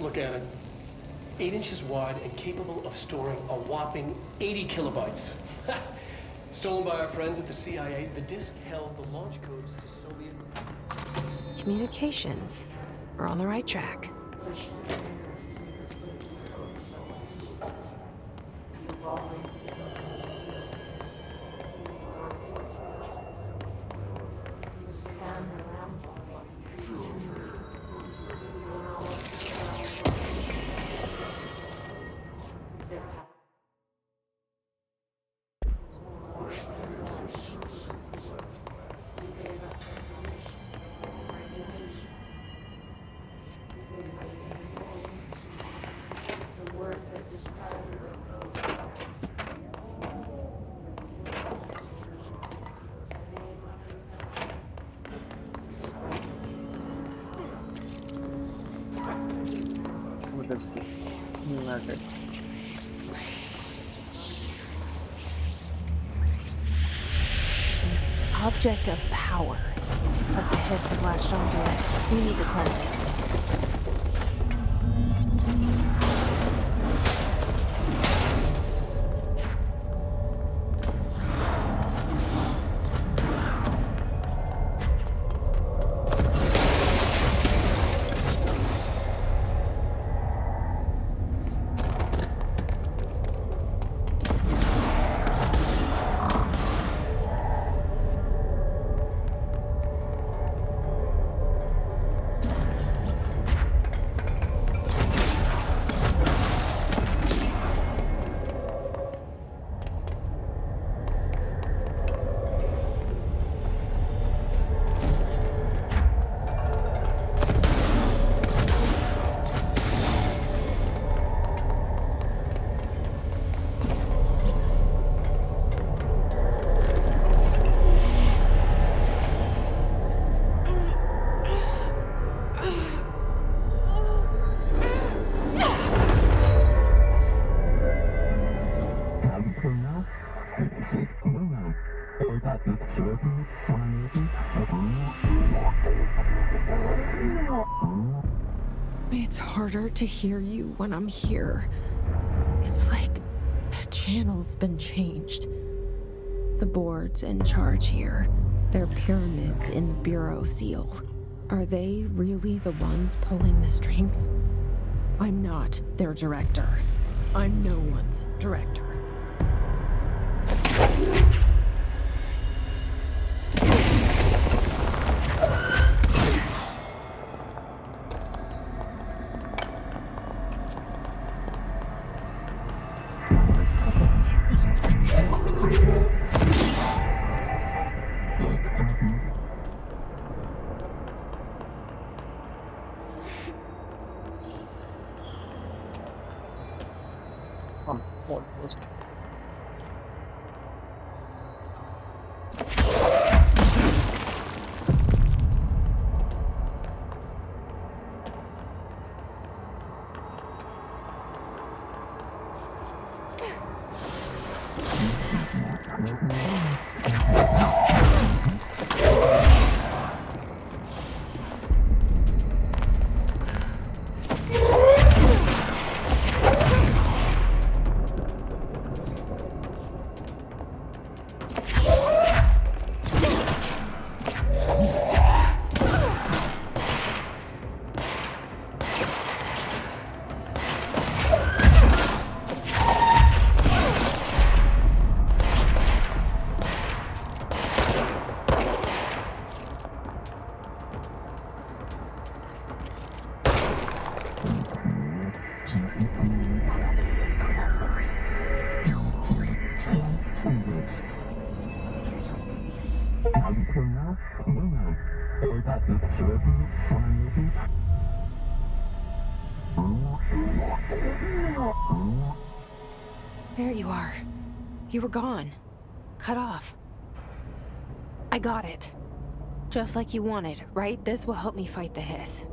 look at it. 8 inches wide and capable of storing a whopping 80 kilobytes. Stolen by our friends at the CIA, the disk held the launch codes to Soviet... Communications. We're on the right track. What is this? Nuggets. Object of power. Looks like the hiss have latched onto it. We need to cleanse it. It's harder to hear you when I'm here. It's like the channel's been changed. The board's in charge here. They're pyramids in the Bureau seal. Are they really the ones pulling the strings? I'm not their director. I'm no one's director. Almost. There you are. You were gone. Cut off. I got it. Just like you wanted, right? This will help me fight the hiss.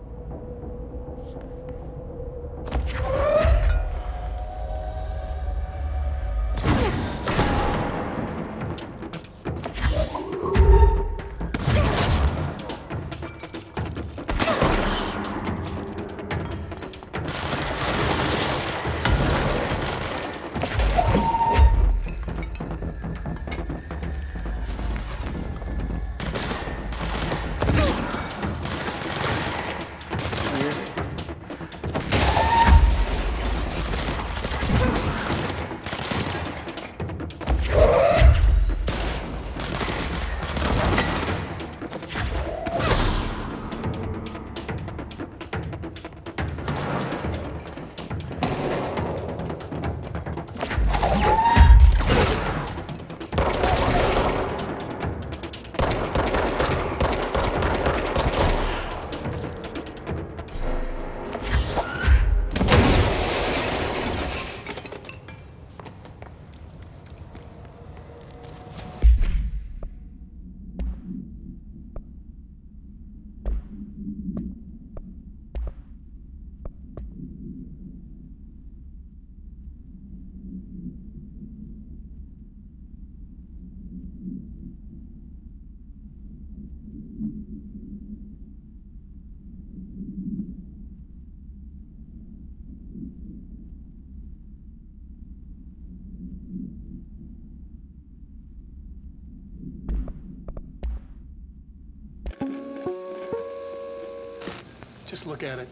Just look at it.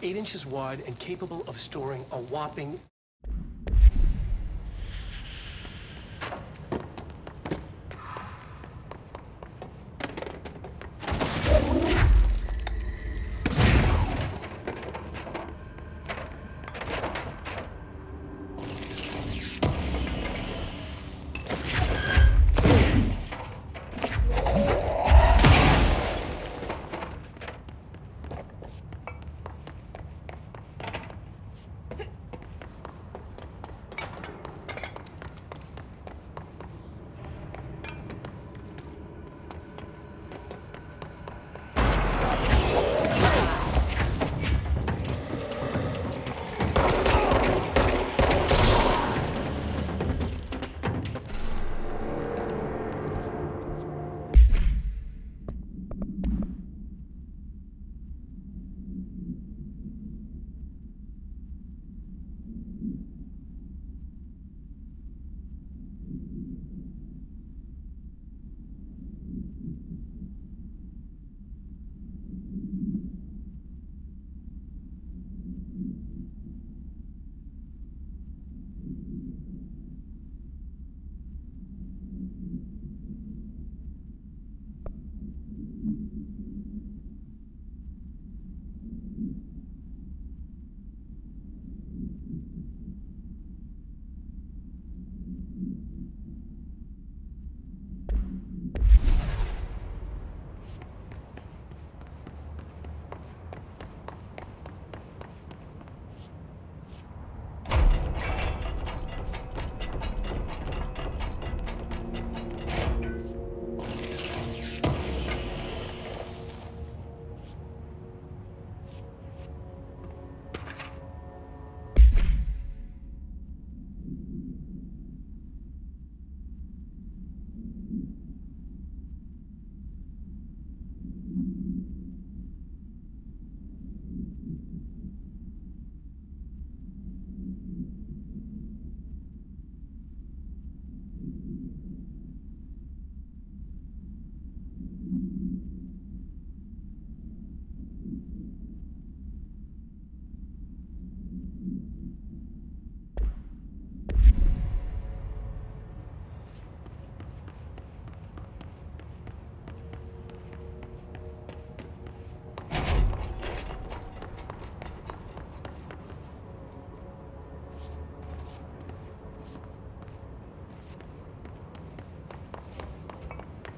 8 inches wide and capable of storing a whopping...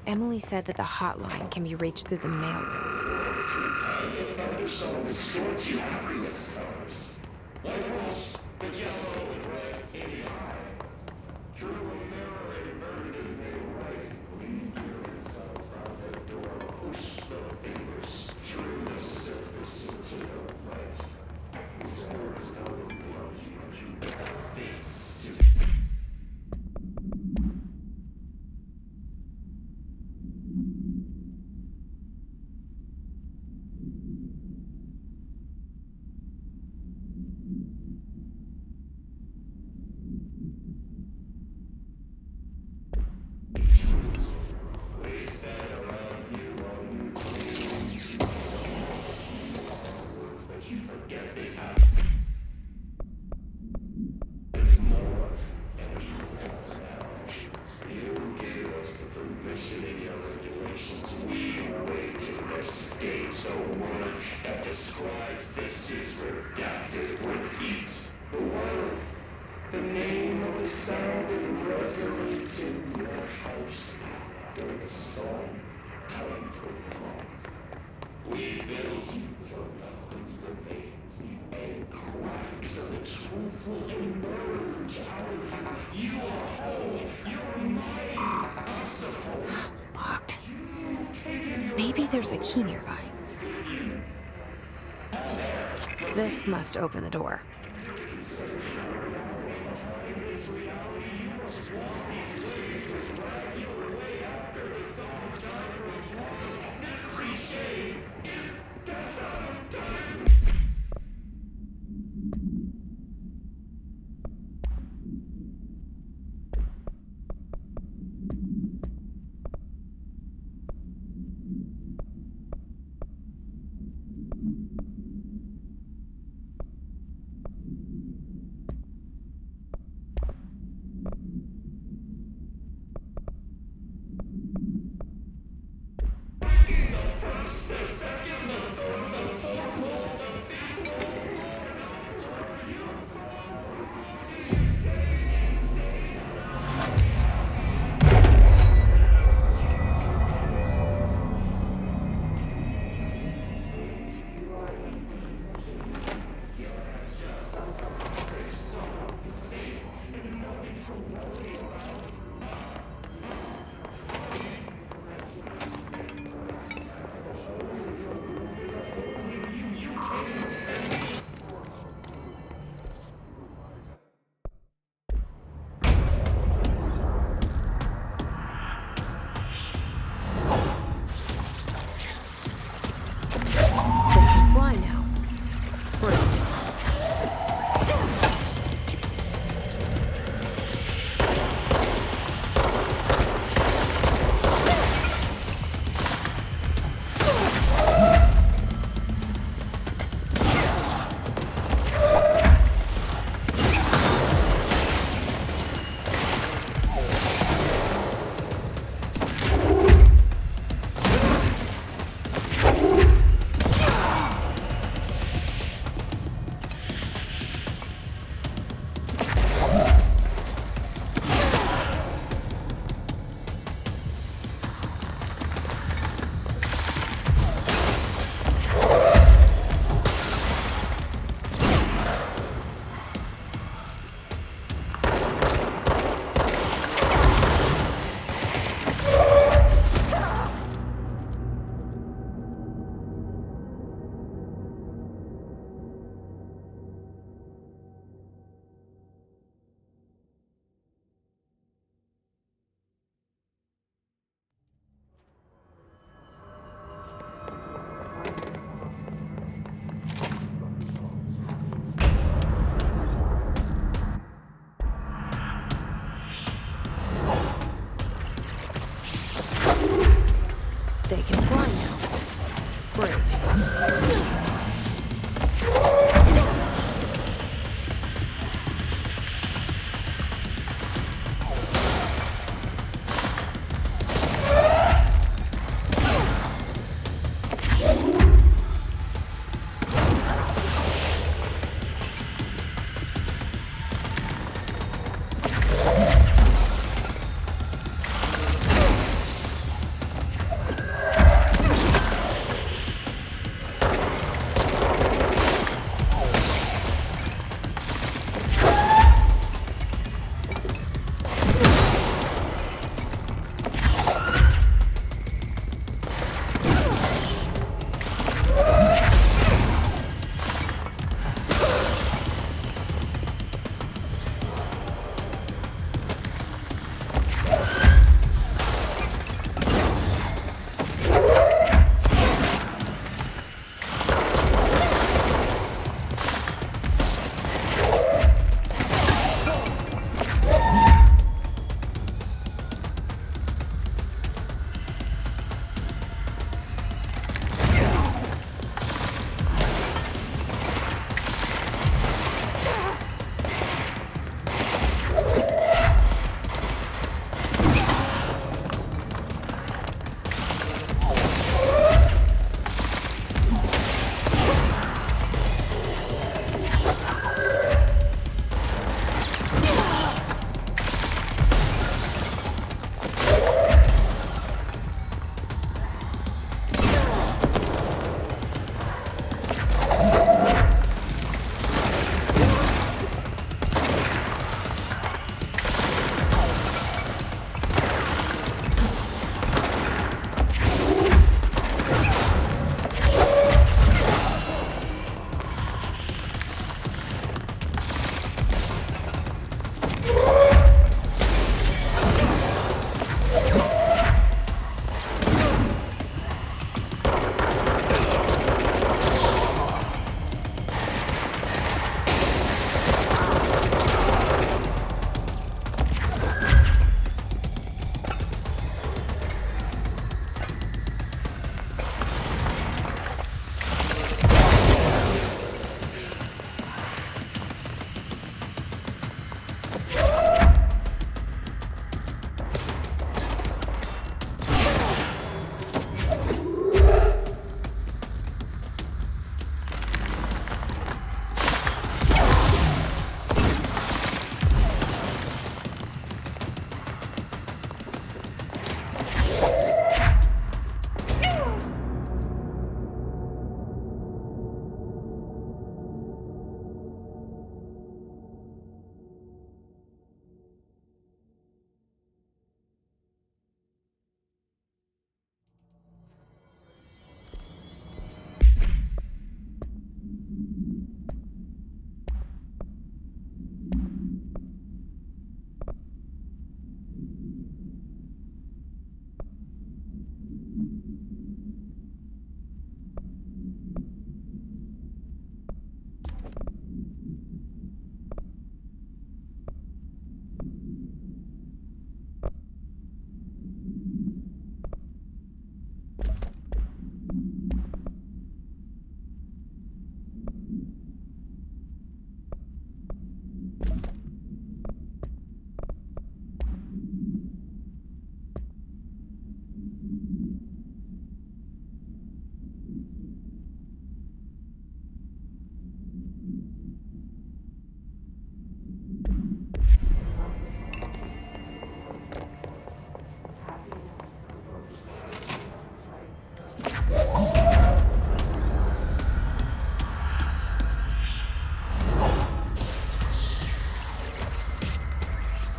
Emily said that the hotline can be reached through the mail room. Locked. Maybe there's a key nearby. This must open the door.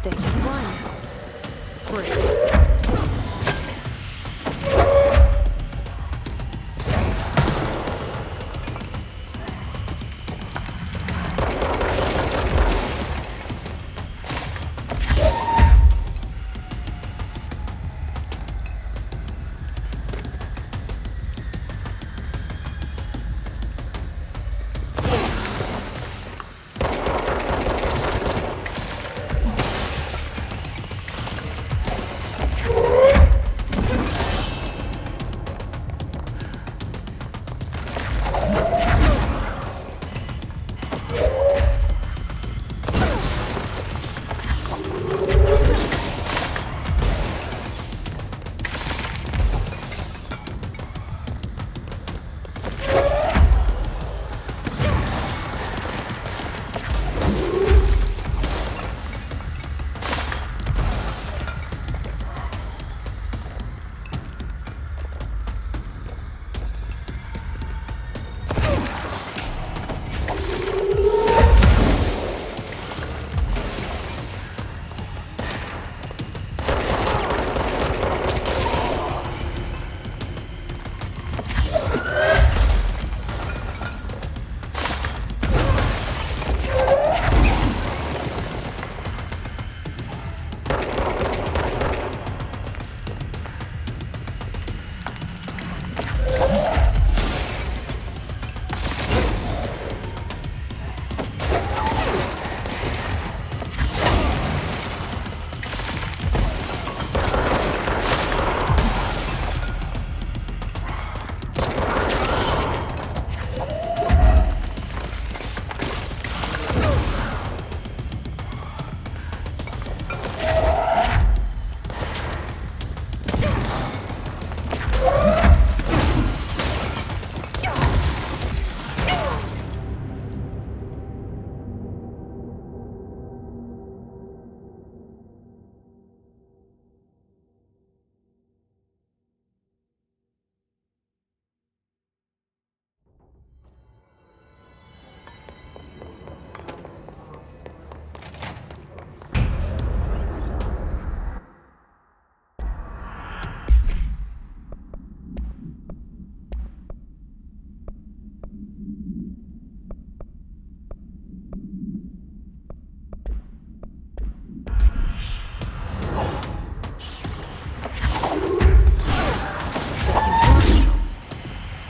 They can run. Great.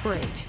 Great.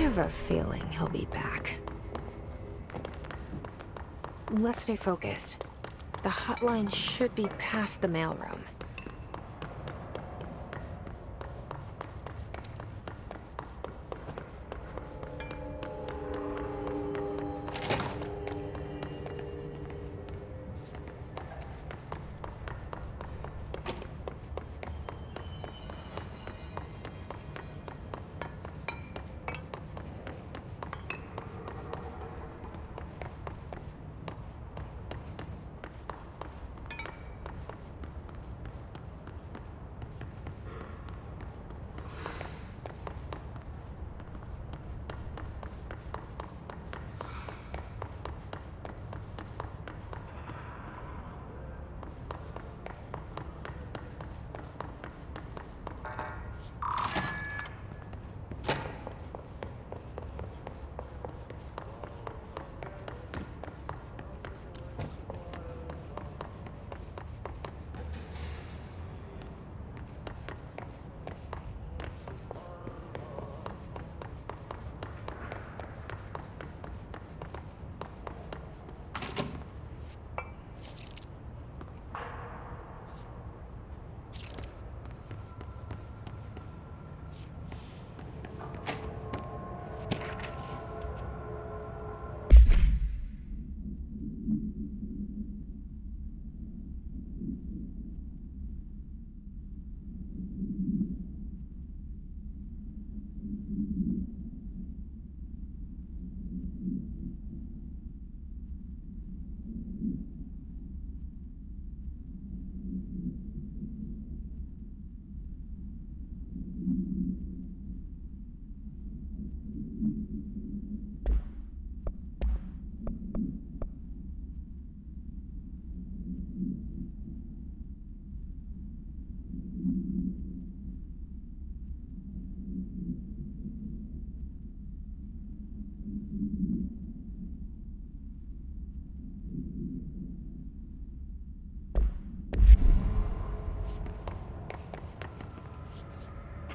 have a feeling he'll be back. Let's stay focused. The hotline should be past the mailroom.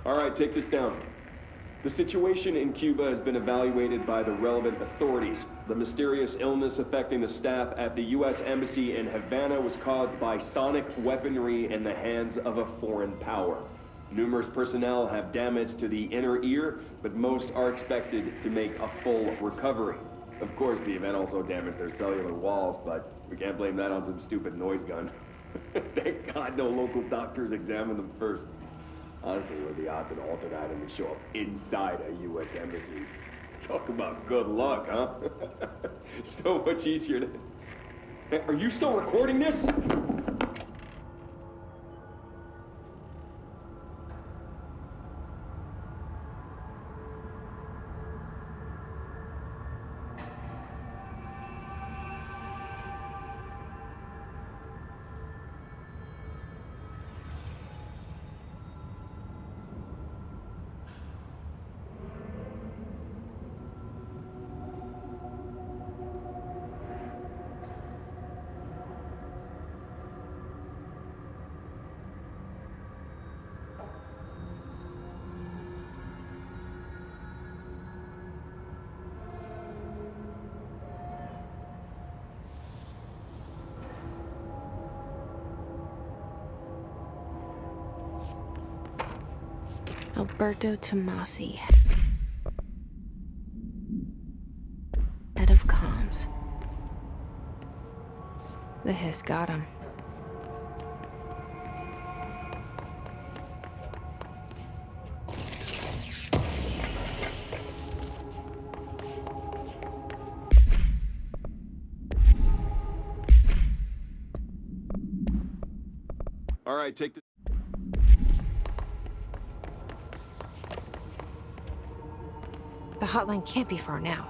All right, take this down. The situation in Cuba has been evaluated by the relevant authorities. The mysterious illness affecting the staff at the U.S. Embassy in Havana was caused by sonic weaponry in the hands of a foreign power. Numerous personnel have damage to the inner ear, but most are expected to make a full recovery. Of course, the event also damaged their cellular walls, but we can't blame that on some stupid noise gun. Thank God no local doctors examined them first. Honestly, what are the odds an alternate item would show up inside a U.S. embassy? Talk about good luck, huh? So much easier to... Hey, are you still recording this? Alberto Tomasi, head of comms. The hiss got him. All right, take the... The hotline can't be far now.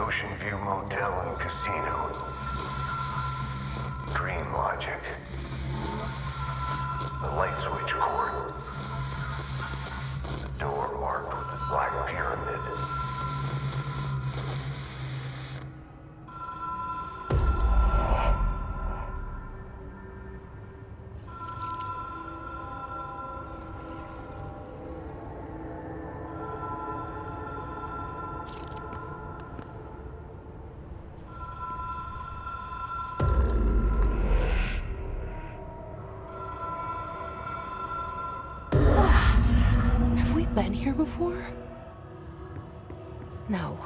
Ocean View Motel and Casino. Dream Logic. The light switch cord. The door marked with the Black Pyramid. Been here before? No.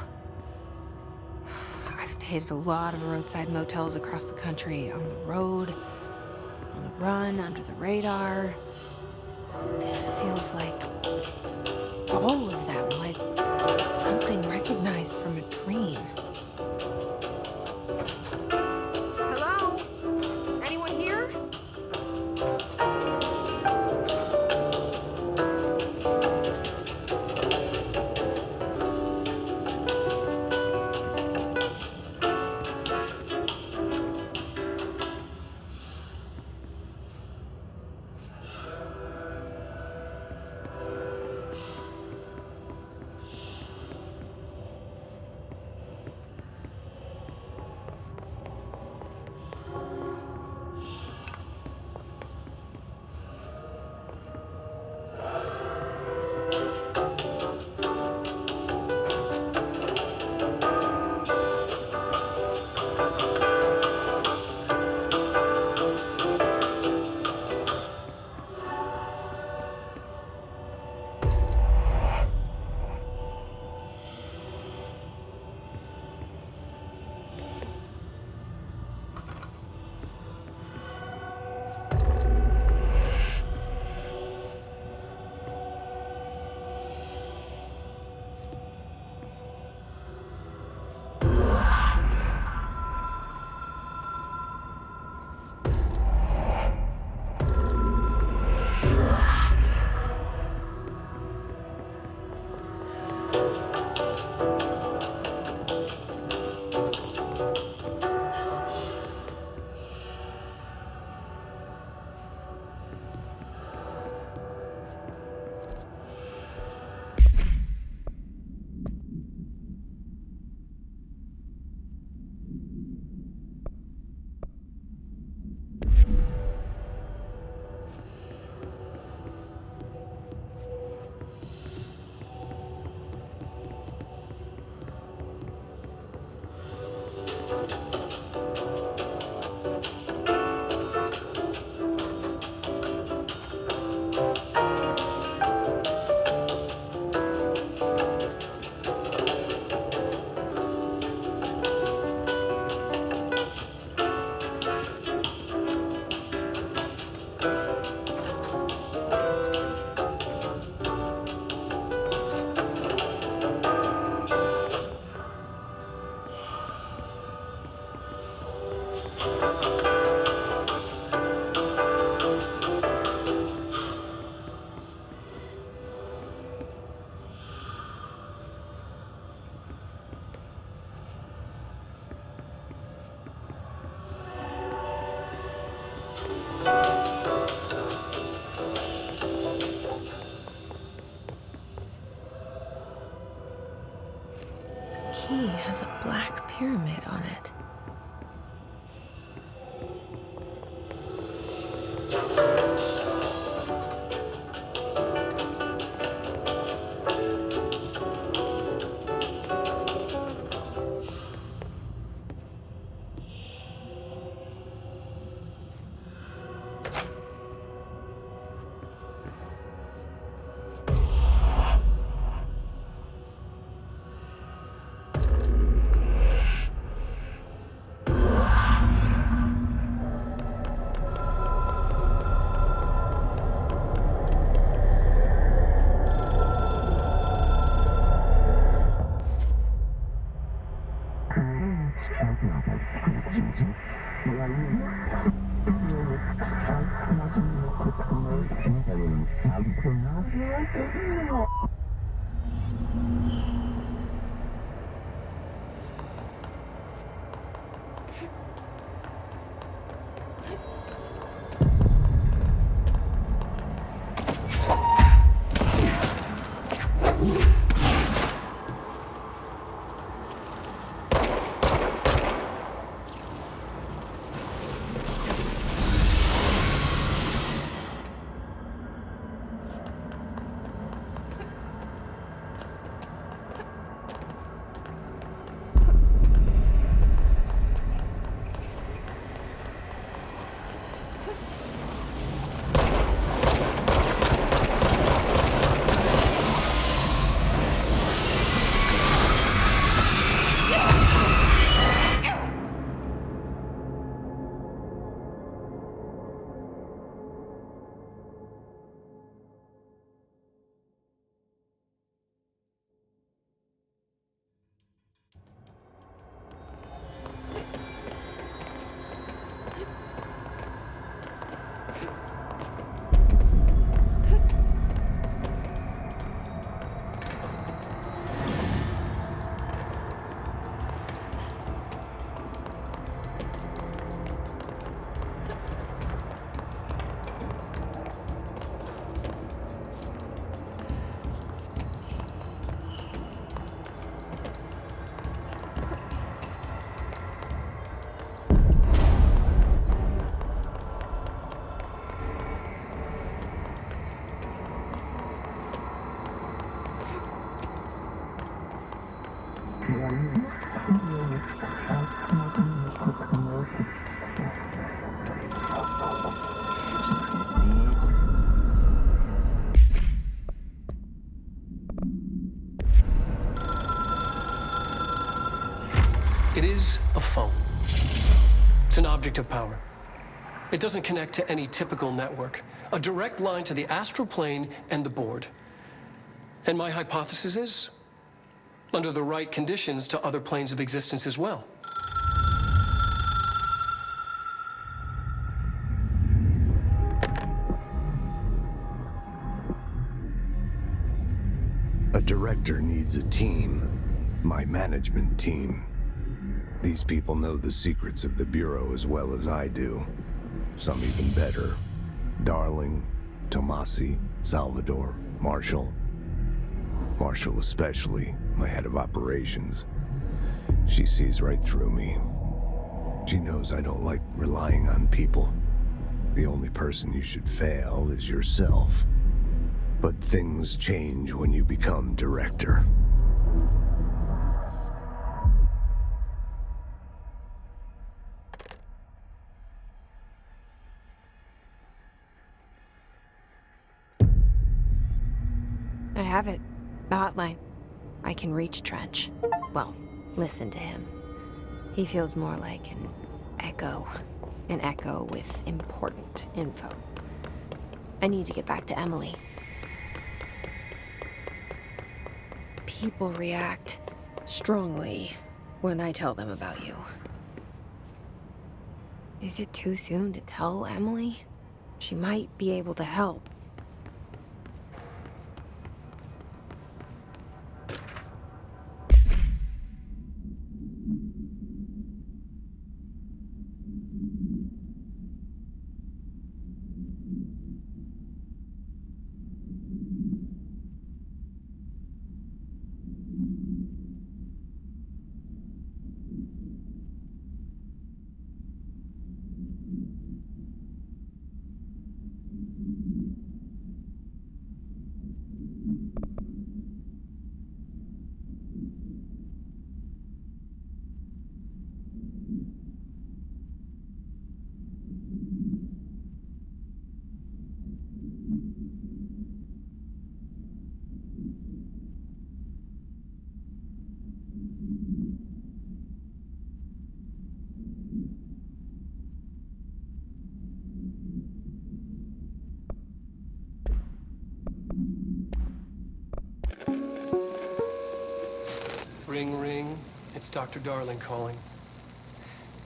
I've stayed at a lot of roadside motels across the country, on the road, on the run, under the radar. This feels like all of them, like something recognized from a dream. Hello? Anyone here? Key has a black pyramid on it. It is a phone. It's an object of power. It doesn't connect to any typical network. A direct line to the astral plane and the board. And my hypothesis is, under the right conditions, to other planes of existence as well. A director needs a team. My management team. These people know the secrets of the Bureau as well as I do. Some even better. Darling, Tomasi, Salvador, Marshall. Marshall especially, my head of operations. She sees right through me. She knows I don't like relying on people. The only person you should fail is yourself. But things change when you become director. I have it. The hotline. I can reach Trench. Well, listen to him. He feels more like an echo. An echo with important info. I need to get back to Emily. People react strongly when I tell them about you. Is it too soon to tell Emily? She might be able to help. Ring, ring. It's Dr. Darling calling.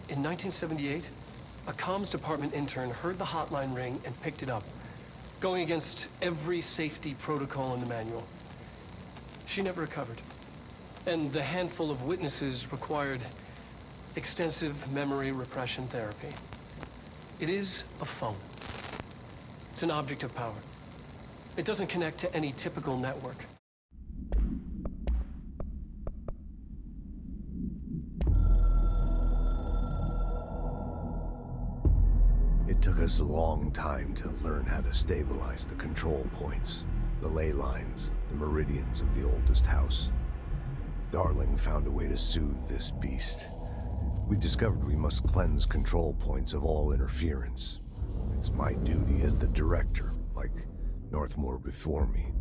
In 1978, a comms department intern heard the hotline ring and picked it up, going against every safety protocol in the manual. She never recovered. And the handful of witnesses required extensive memory repression therapy. It is a phone. It's an object of power. It doesn't connect to any typical network. It took us a long time to learn how to stabilize the control points, the ley lines, the meridians of the oldest house. Darling found a way to soothe this beast. We discovered we must cleanse control points of all interference. It's my duty as the director, like Northmore before me.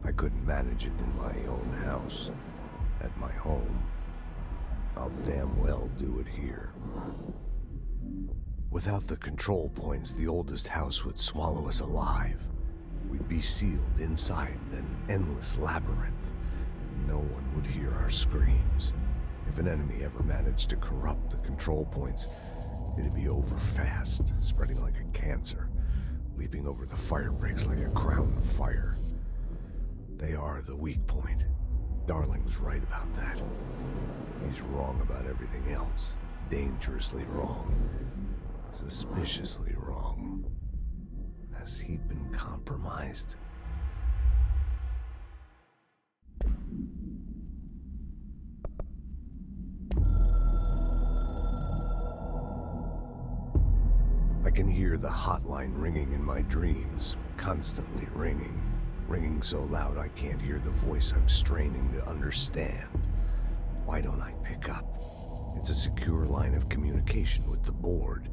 I couldn't manage it in my own house, at my home. I'll damn well do it here. Without the control points, the oldest house would swallow us alive. We'd be sealed inside an endless labyrinth. No one would hear our screams. If an enemy ever managed to corrupt the control points, it'd be over fast, spreading like a cancer, leaping over the fire breaks like a crown fire. They are the weak point. Darling's right about that. He's wrong about everything else. Dangerously wrong. Suspiciously wrong. Has he been compromised? I can hear the hotline ringing in my dreams, constantly ringing. Ringing so loud I can't hear the voice I'm straining to understand. Why don't I pick up? It's a secure line of communication with the board.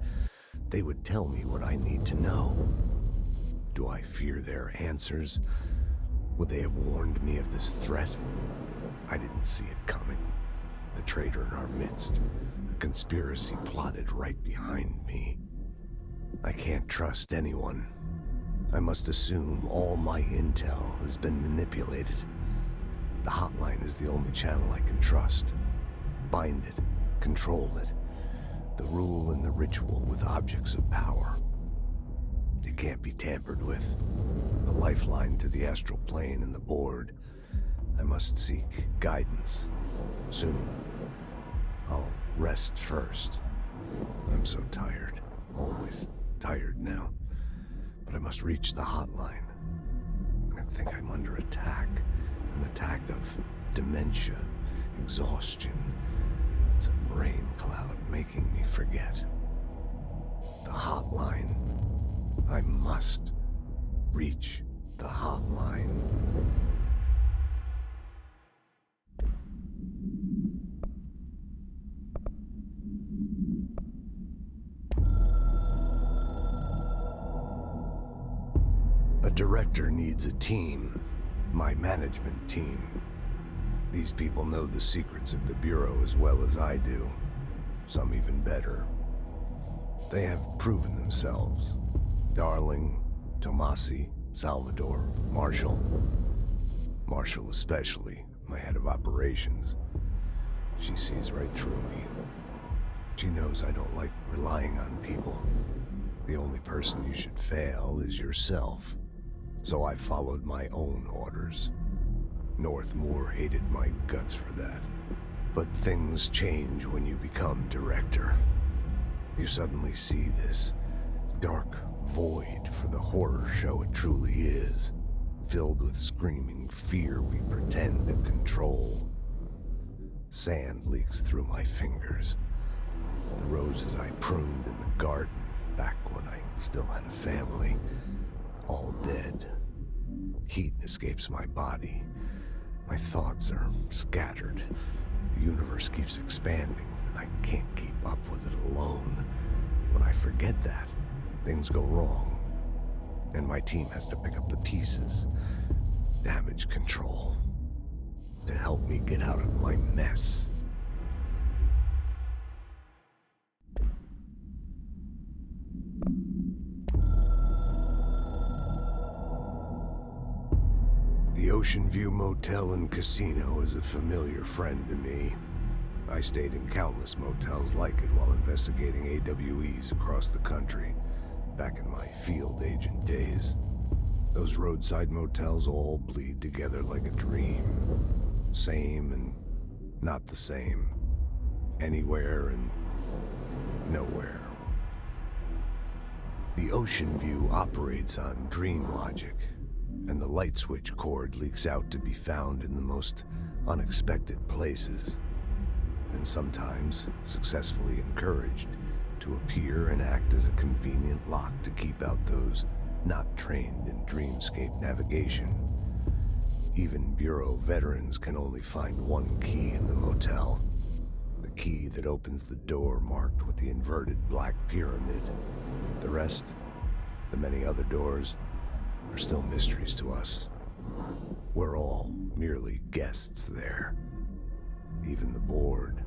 They would tell me what I need to know. Do I fear their answers? Would they have warned me of this threat? I didn't see it coming. perpetrator in our midst. A conspiracy plotted right behind me. I can't trust anyone. I must assume all my intel has been manipulated. The hotline is the only channel I can trust. Bind it, control it. The rule and the ritual with objects of power. It can't be tampered with. The lifeline to the astral plane and the board. I must seek guidance. Soon. I'll rest first. I'm so tired. Always tired now. But I must reach the hotline. I think I'm under attack. An attack of dementia, exhaustion. It's a brain cloud making me forget. The hotline. I must reach the hotline. A director needs a team. My management team. These people know the secrets of the Bureau as well as I do. Some even better. They have proven themselves. Darling, Tomasi, Salvador, Marshall. Marshall especially, my head of operations. She sees right through me. She knows I don't like relying on people. The only person you should fail is yourself. So I followed my own orders. Northmore hated my guts for that. But things change when you become director. You suddenly see this dark void for the horror show it truly is, filled with screaming fear we pretend to control. Sand leaks through my fingers. The roses I pruned in the garden back when I still had a family, all dead. Heat escapes my body. My thoughts are scattered. The universe keeps expanding, and I can't keep up with it alone. When I forget that, things go wrong. And my team has to pick up the pieces. Damage control. To help me get out of my mess. The Ocean View Motel and Casino is a familiar friend to me. I stayed in countless motels like it while investigating AWEs across the country, back in my field agent days. Those roadside motels all bleed together like a dream. Same and not the same. Anywhere and nowhere. The Ocean View operates on dream logic, and the light switch cord leaks out to be found in the most unexpected places, and sometimes successfully encouraged to appear and act as a convenient lock to keep out those not trained in dreamscape navigation. Even Bureau veterans can only find one key in the motel. The key that opens the door marked with the inverted black pyramid. The rest, the many other doors, are still mysteries to us. We're all merely guests there. Even the board.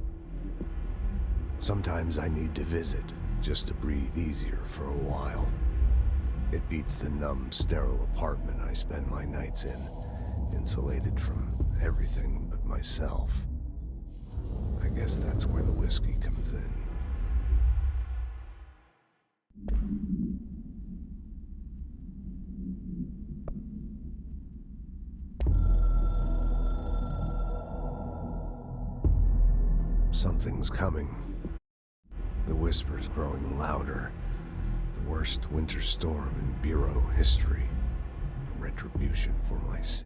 Sometimes I need to visit, just to breathe easier for a while. It beats the numb, sterile apartment I spend my nights in, insulated from everything but myself. I guess that's where the whiskey comes in. Something's coming. The whispers growing louder. The worst winter storm in Bureau history. Retribution for my sin.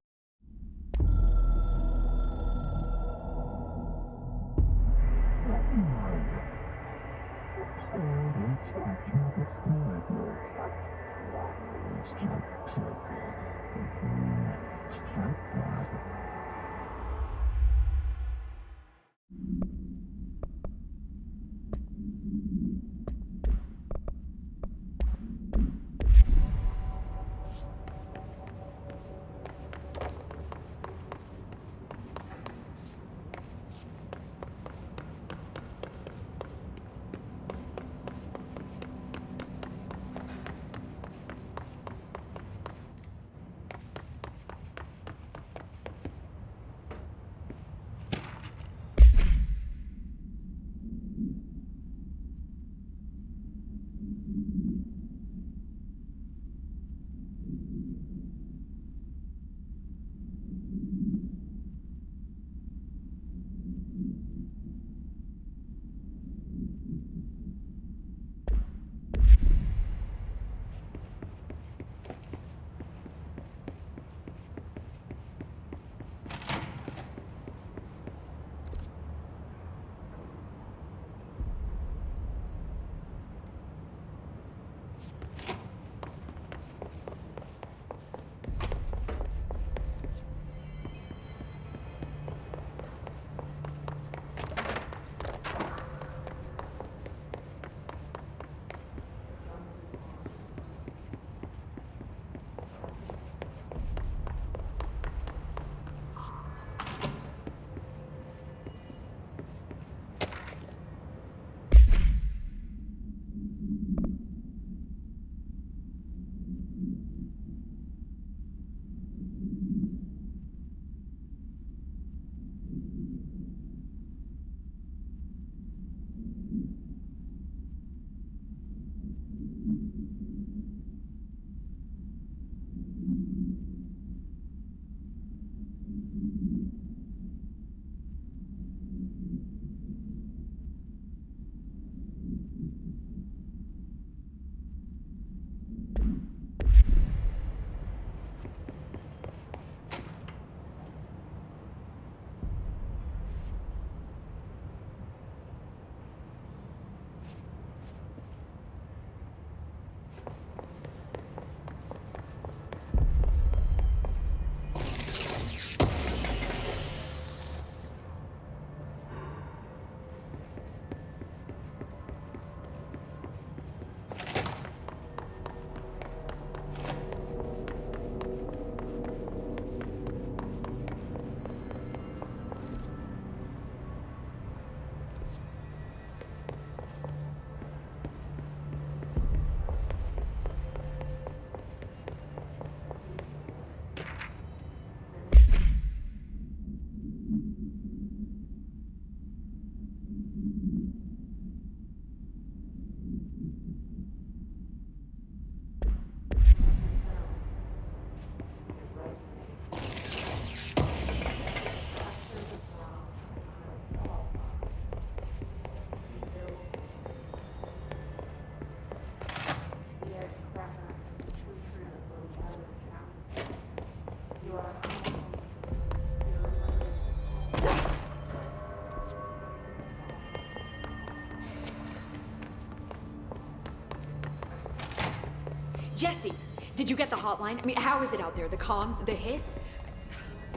Jesse, did you get the hotline? I mean, how is it out there? The comms, the hiss?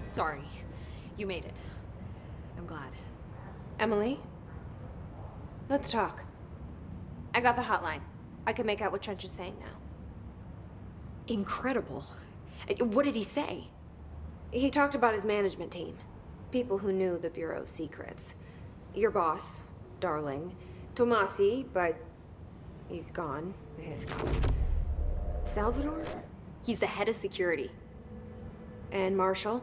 Sorry, you made it. I'm glad. Emily? Let's talk. I got the hotline. I can make out what Trench is saying now. Incredible. What did he say? He talked about his management team. People who knew the Bureau's secrets. Your boss, Darling. Tomasi, but he's gone. He's gone. Salvador? He's the head of security. And Marshall?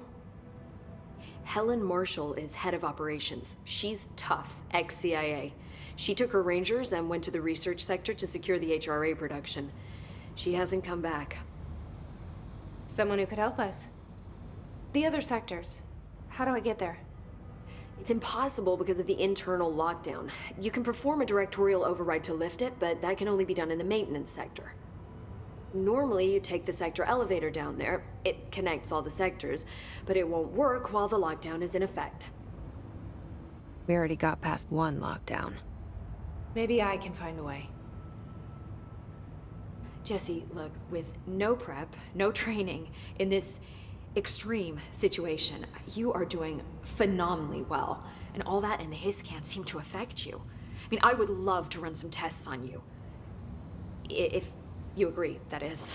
Helen Marshall is head of operations. She's tough, ex-CIA. She took her Rangers and went to the research sector to secure the HRA production. She hasn't come back. Someone who could help us. The other sectors. How do I get there? It's impossible because of the internal lockdown. You can perform a directorial override to lift it, but that can only be done in the maintenance sector. Normally, you take the sector elevator down there. It connects all the sectors, but it won't work while the lockdown is in effect. We already got past one lockdown. Maybe I can find a way. Jesse, look, with no prep, no training, in this extreme situation, you are doing phenomenally well. And all that and the hiss can't seem to affect you. I mean, I would love to run some tests on you. If you agree, that is.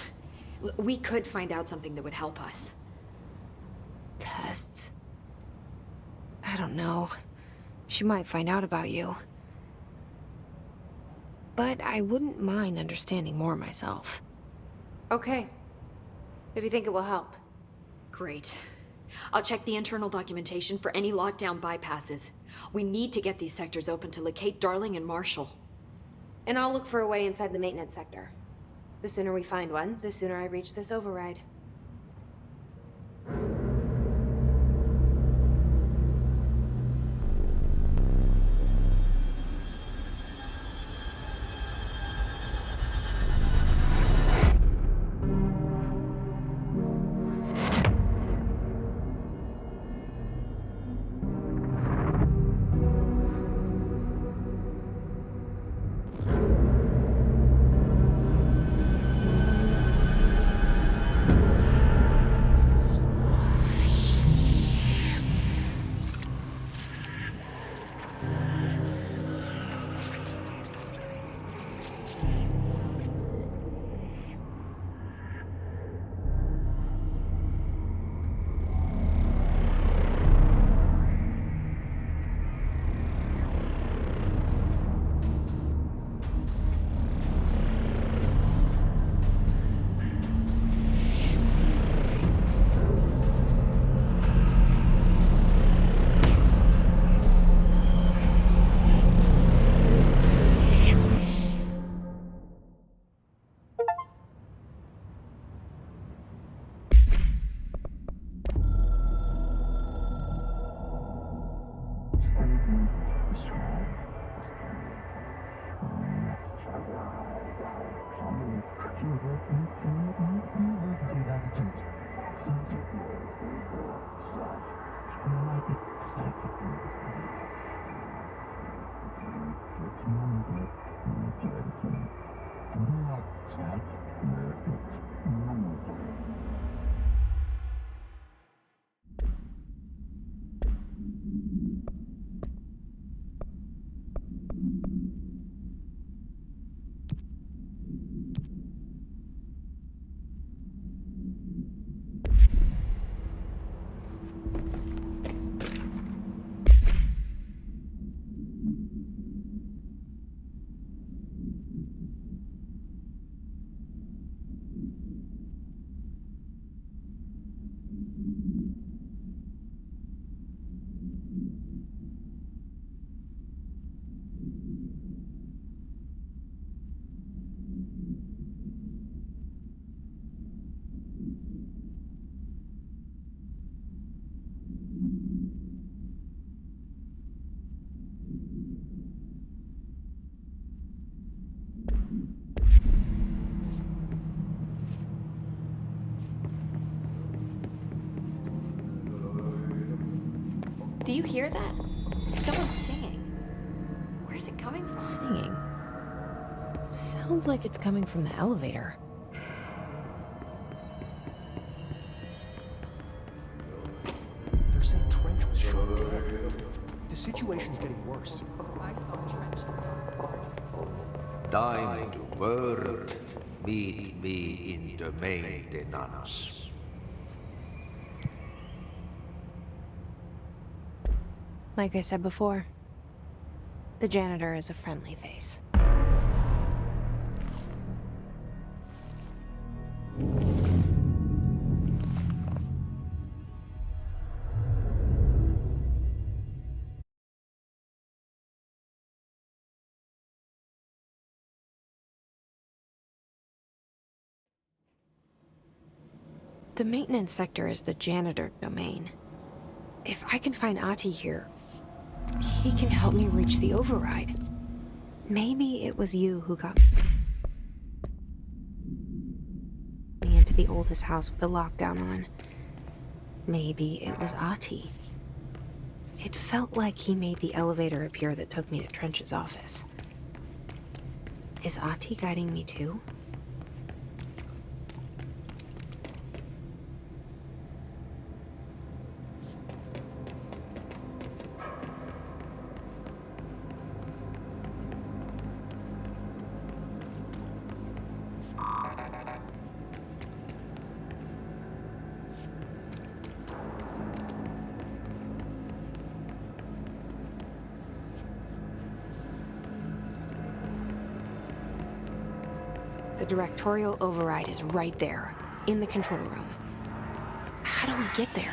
We could find out something that would help us. Tests? I don't know. She might find out about you. But I wouldn't mind understanding more myself. Okay. If you think it will help. Great. I'll check the internal documentation for any lockdown bypasses. We need to get these sectors open to locate Darling and Marshall. And I'll look for a way inside the maintenance sector. The sooner we find one, the sooner I reach this override. Do you hear that? Someone's singing. Where's it coming from? Singing? Sounds like it's coming from the elevator. situation's getting worse. Time to work. Meet me in the maintenance. Like I said before, the janitor is a friendly face. The maintenance sector is the janitor domain. If I can find Ahti here, he can help me reach the override. Maybe it was you who got me into the oldest house with the lockdown on. Maybe it was Ahti. It felt like he made the elevator appear that took me to Trench's office. Is Ahti guiding me too? The directorial override is right there, in the control room. How do we get there?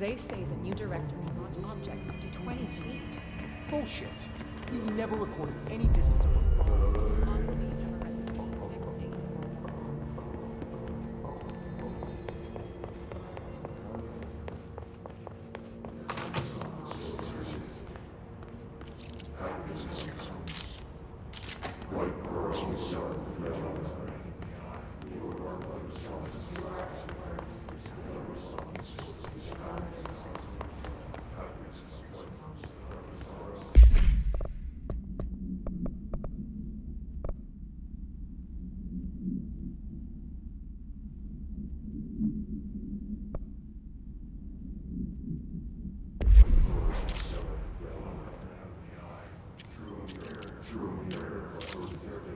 They say the new director can launch objects up to 20 feet. Bullshit. We've never recorded any distance over 5. Obviously, you never read the P6 data.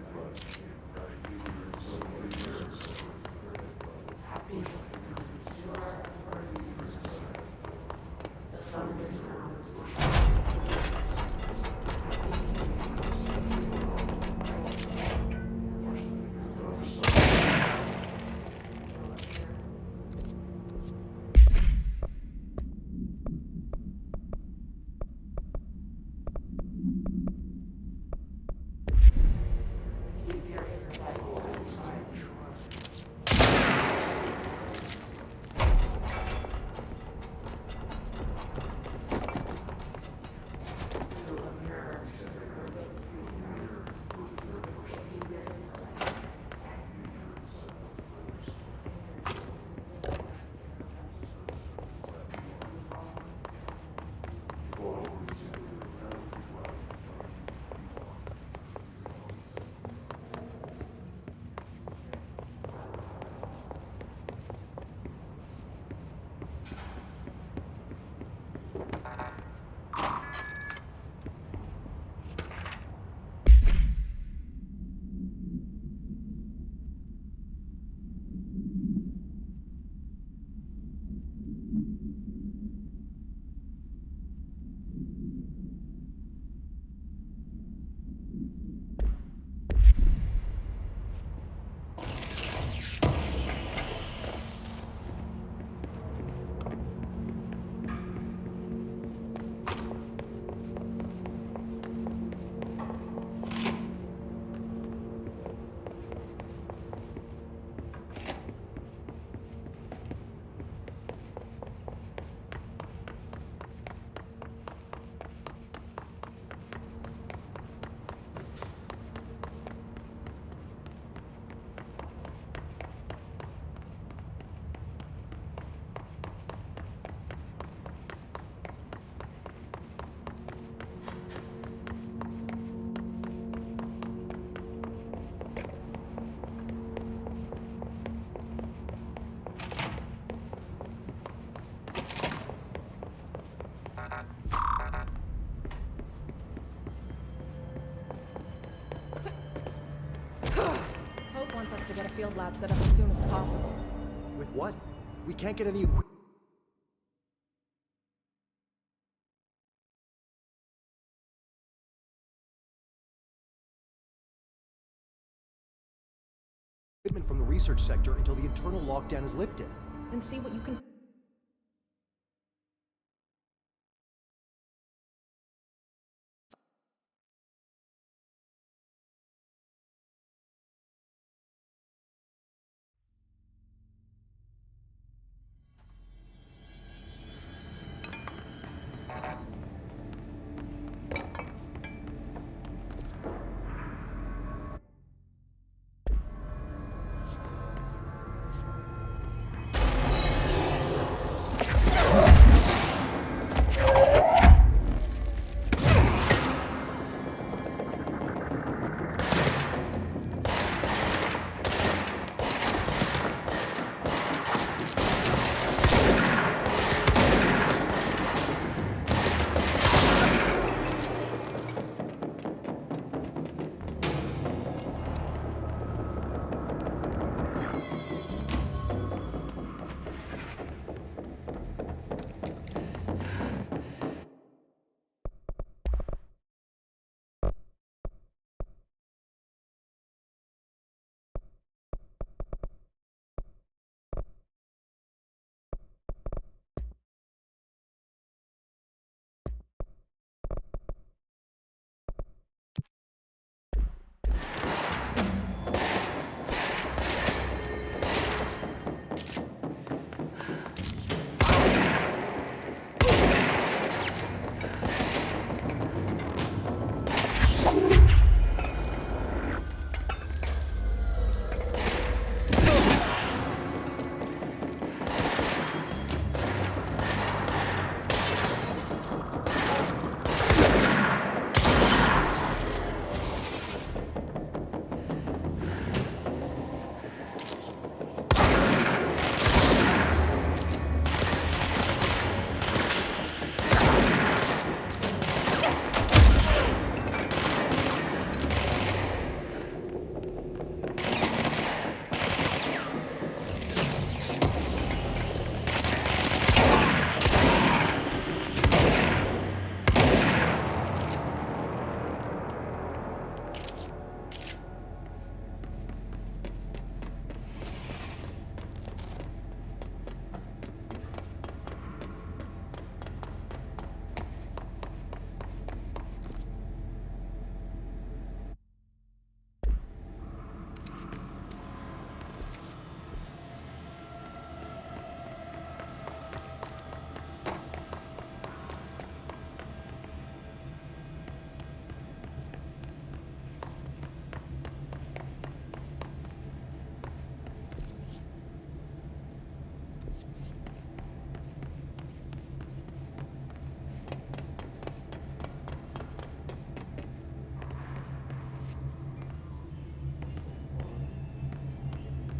Hope wants us to get a field lab set up as soon as possible. With what? We can't get any equipment from the research sector until the internal lockdown is lifted. And see what you can...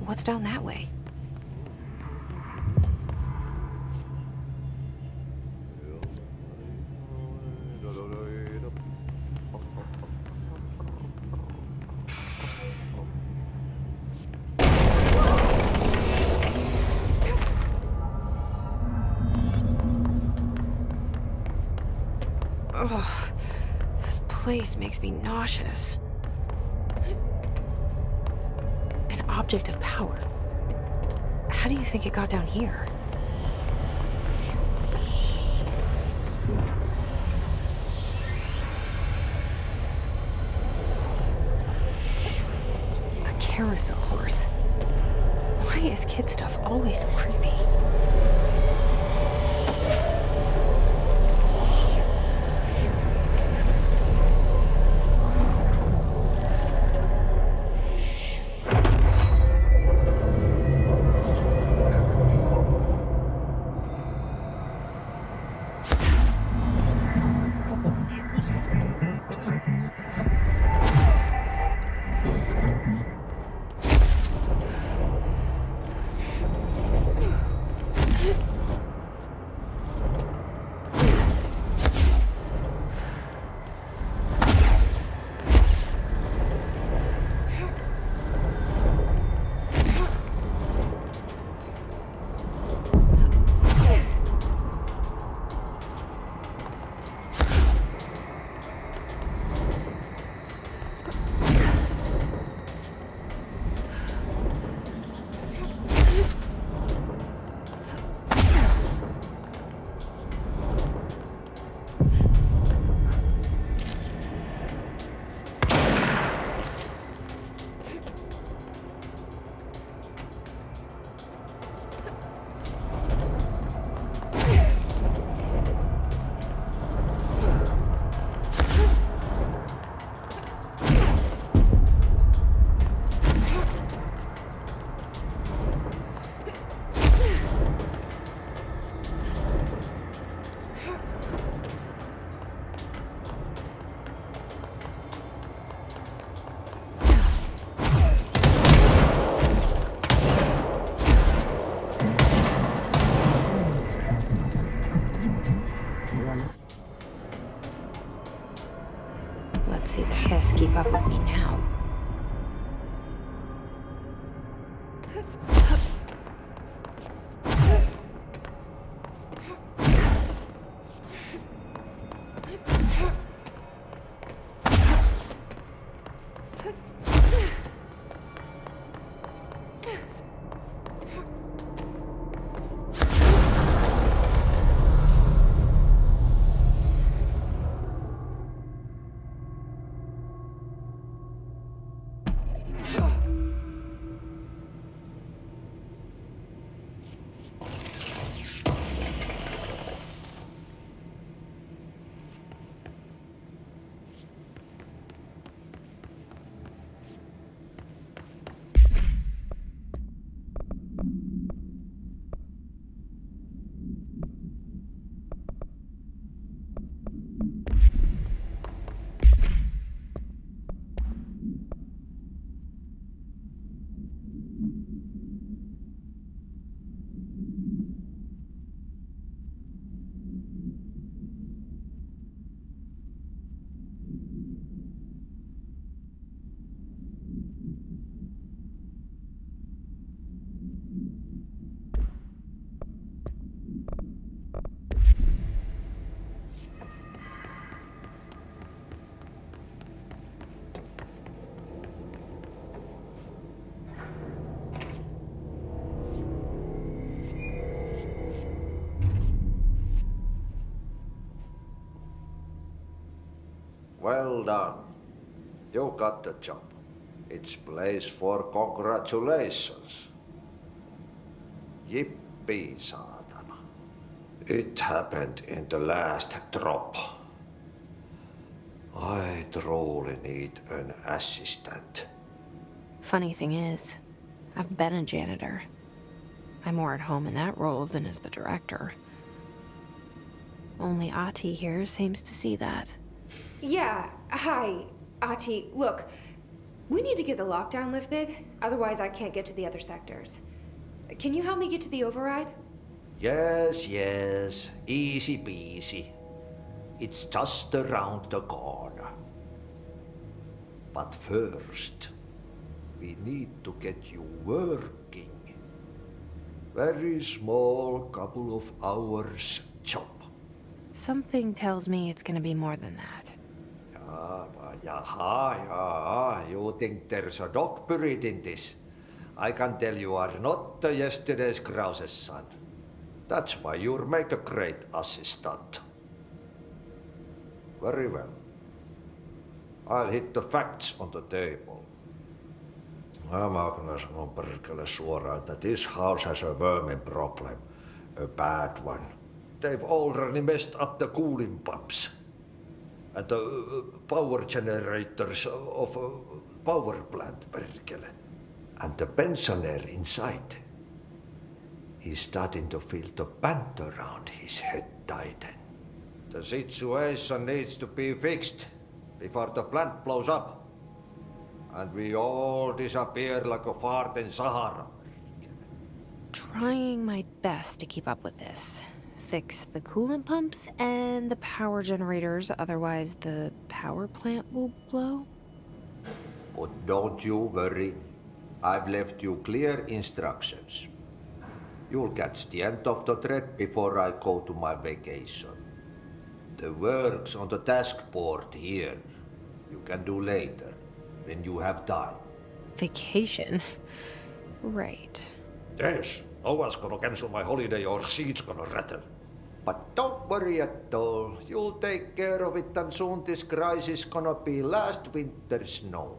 What's down that way? Ugh, this place makes me nauseous. An object of power. How do you think it got down here? A carousel horse. Why is kid stuff always so creepy? Let's see the hiss keep up with me now. Well done. You got the job. It's place for congratulations. Yippee, saatana. It happened in the last drop. I truly need an assistant. Funny thing is, I've been a janitor. I'm more at home in that role than as the director. Only Ahti here seems to see that. Yeah, hi, Ahti. Look, We need to get the lockdown lifted, otherwise I can't get to the other sectors. Can you help me get to the override? Yes, yes. Easy peasy. It's just around the corner. But first, we need to get you working. Very small, couple of hours job. Something tells me it's gonna be more than that. Yeah. You think there's a dog buried in this? I can tell you are not yesterday's Krause's son. That's why you'll make a great assistant. Very well. I'll hit the facts on the table. Mä kyllä sanon perkele suoraan, että this house has a vermin problem. A bad one. They've already messed up the cooling pumps. And the power generators of a power plant, perkele. And the pensioner inside is starting to feel the band around his head tighten. The situation needs to be fixed before the plant blows up. And we all disappear like a fart in Sahara. Trying my best to keep up with this. Fix the coolant pumps and the power generators, otherwise the power plant will blow. But don't you worry. I've left you clear instructions. You'll catch the end of the thread before I go to my vacation. The work's on the task board here. You can do later, when you have time. Vacation? Right. Yes, no one's gonna cancel my holiday or seat's gonna rattle. But don't worry at all. You'll take care of it and soon this crisis gonna be last winter's snow.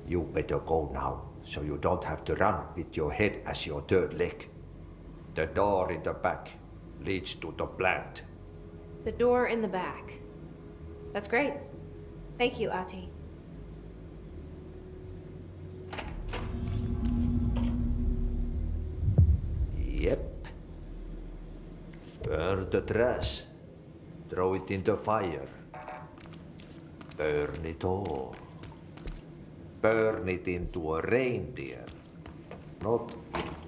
You better go now, so you don't have to run with your head as your third leg. The door in the back leads to the plant. The door in the back. That's great. Thank you, Ahti. Yep. Burn the trash. Throw it in the fire. Burn it all. Burn it into a reindeer, not into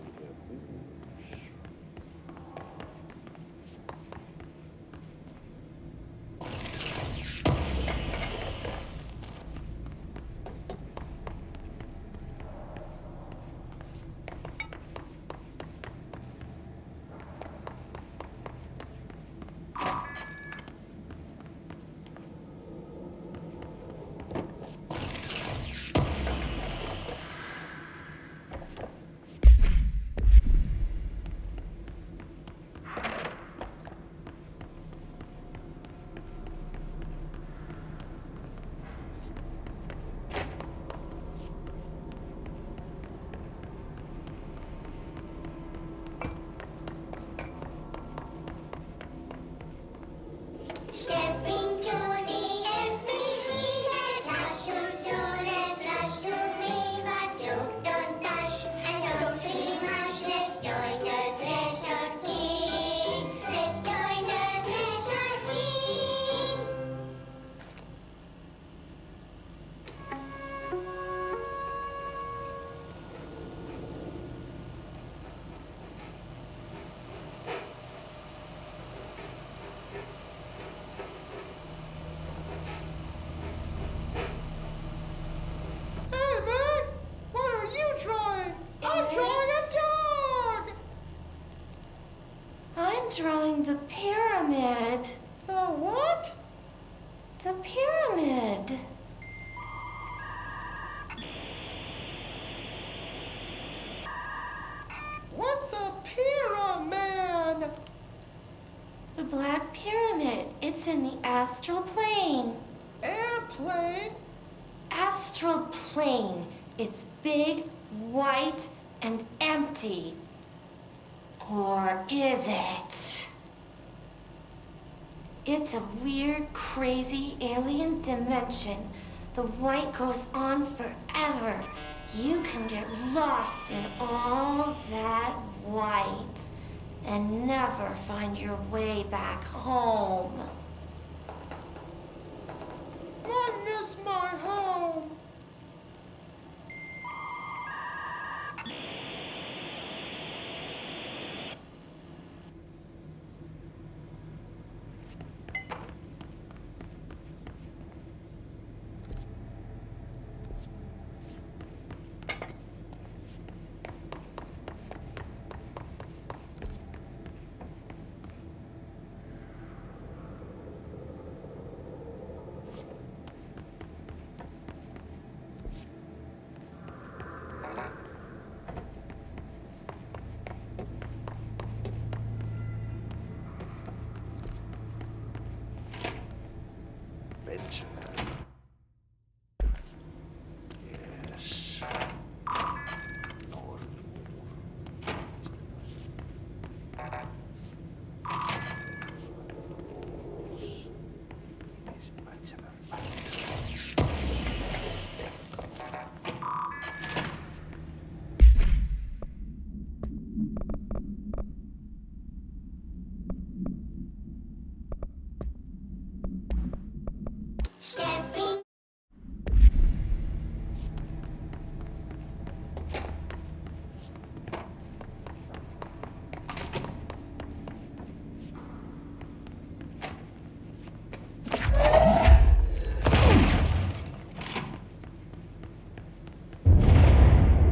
Stepping to the FBC, there's lots to do, there's lots to read, but you don't dash and don't scream much. Let's join the Thresher Kids. Let's join the Thresher Kids. I'm drawing the pyramid. The what? The pyramid. What's a pyramid? The Black Pyramid. It's in the astral plane. Airplane? Astral plane. It's big, white, and empty. Or is it? It's a weird, crazy alien dimension. The white goes on forever. You can get lost in all that white and never find your way back home. I miss my home. Stepping.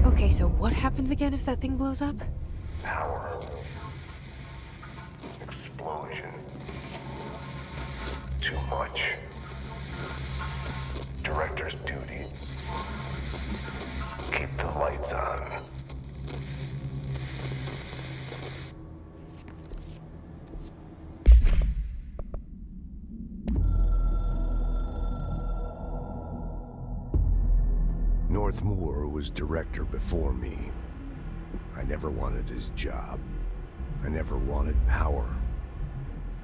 Okay, so what happens again if that thing blows up? Power. Explosion. Too much. Director's duty. Keep the lights on. Northmoor was director before me. I never wanted his job. I never wanted power.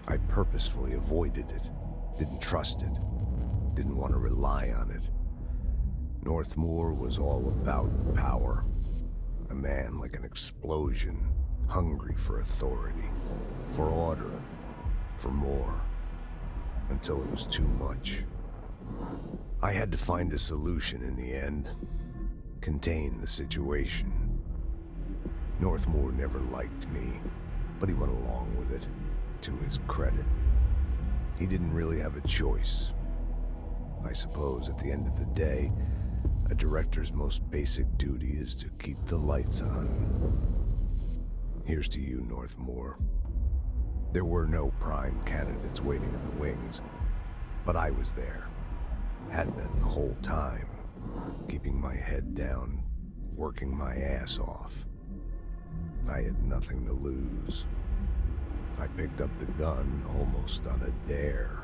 I purposefully avoided it, didn't trust it, didn't want to rely on it. Northmoor was all about power. A man like an explosion, hungry for authority, for order, for more, until it was too much. I had to find a solution in the end, contain the situation. Northmoor never liked me, but he went along with it, to his credit. He didn't really have a choice. I suppose at the end of the day, a director's most basic duty is to keep the lights on. Here's to you, Northmoor. There were no prime candidates waiting in the wings, but I was there. Had been the whole time, keeping my head down, working my ass off. I had nothing to lose. I picked up the gun almost on a dare.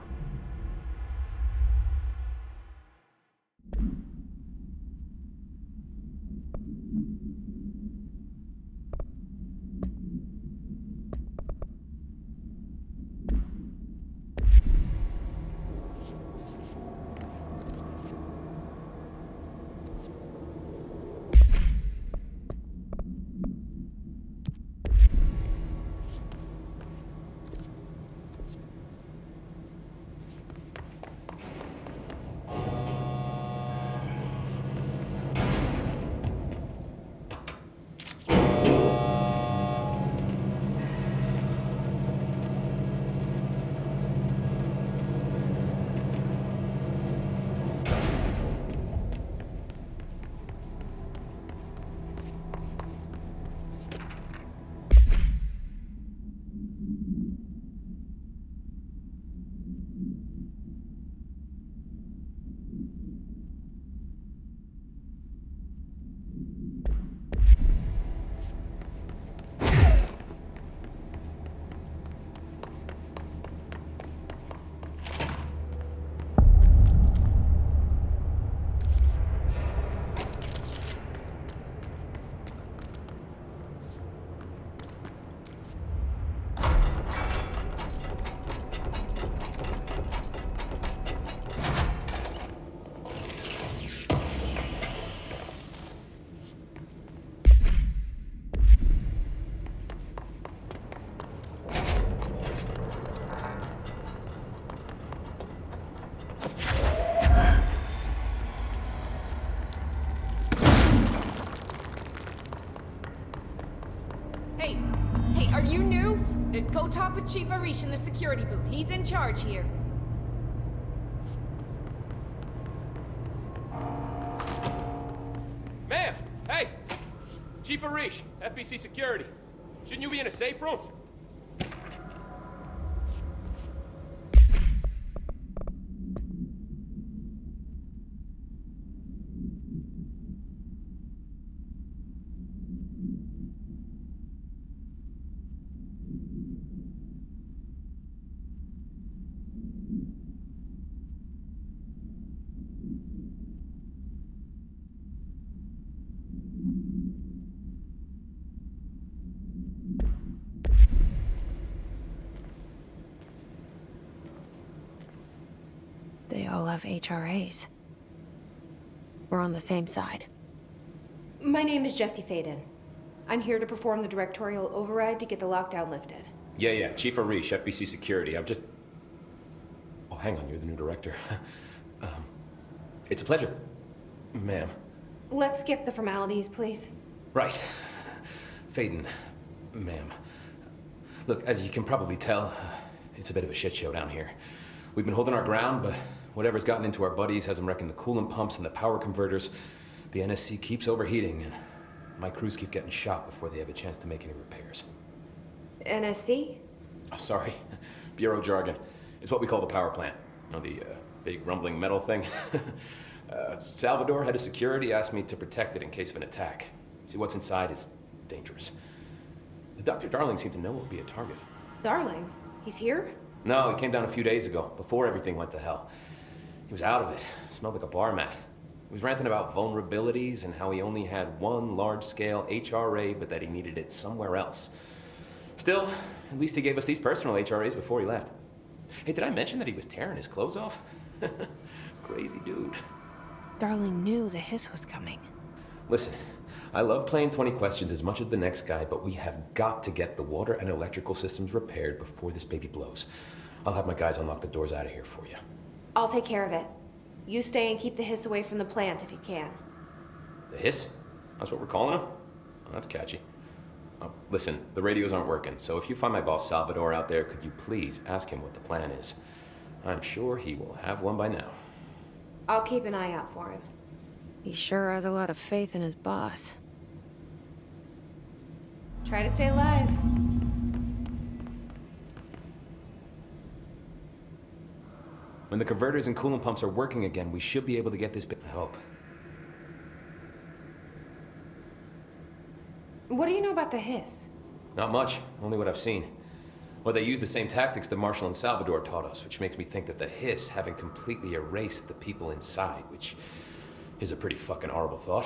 Hey, are you new? Go talk with Chief Arish in the security booth. He's in charge here. Ma'am! Hey! Chief Arish, FBC Security. Shouldn't you be in a safe room? They all have HRAs. We're on the same side. My name is Jesse Faden. I'm here to perform the directorial override to get the lockdown lifted. Yeah, Chief Arish, FBC Security. I'm just... Oh, hang on, you're the new director. It's a pleasure, ma'am. Let's skip the formalities, please. Right. Faden, ma'am. Look, as you can probably tell, it's a bit of a shit show down here. We've been holding our ground, but whatever's gotten into our buddies has them wrecking the coolant pumps and the power converters. The NSC keeps overheating, and my crews keep getting shot before they have a chance to make any repairs. NSC? Oh, sorry. Bureau jargon. It's what we call the power plant. You know, the big rumbling metal thing? Salvador, head of security, asked me to protect it in case of an attack. See, what's inside is dangerous. Dr. Darling seemed to know it would be a target. Darling? He's here? No, he came down a few days ago, before everything went to hell. He was out of it. Smelled like a bar mat. He was ranting about vulnerabilities and how he only had one large-scale HRA, but that he needed it somewhere else. Still, at least he gave us these personal HRAs before he left. Hey, did I mention that he was tearing his clothes off? Crazy dude. Darling knew the hiss was coming. Listen, I love playing 20 questions as much as the next guy, but we have got to get the water and electrical systems repaired before this baby blows. I'll have my guys unlock the doors out of here for you. I'll take care of it. You stay and keep the hiss away from the plant if you can. The hiss? That's what we're calling him? Oh, that's catchy. Oh, listen, the radios aren't working, so if you find my boss Salvador out there, could you please ask him what the plan is? I'm sure he will have one by now. I'll keep an eye out for him. He sure has a lot of faith in his boss. Try to stay alive. When the converters and coolant pumps are working again, we should be able to get this bit. I hope. What do you know about the hiss? Not much, only what I've seen. Well, they use the same tactics that Marshall and Salvador taught us, which makes me think that the hiss haven't completely erased the people inside, which is a pretty fucking horrible thought.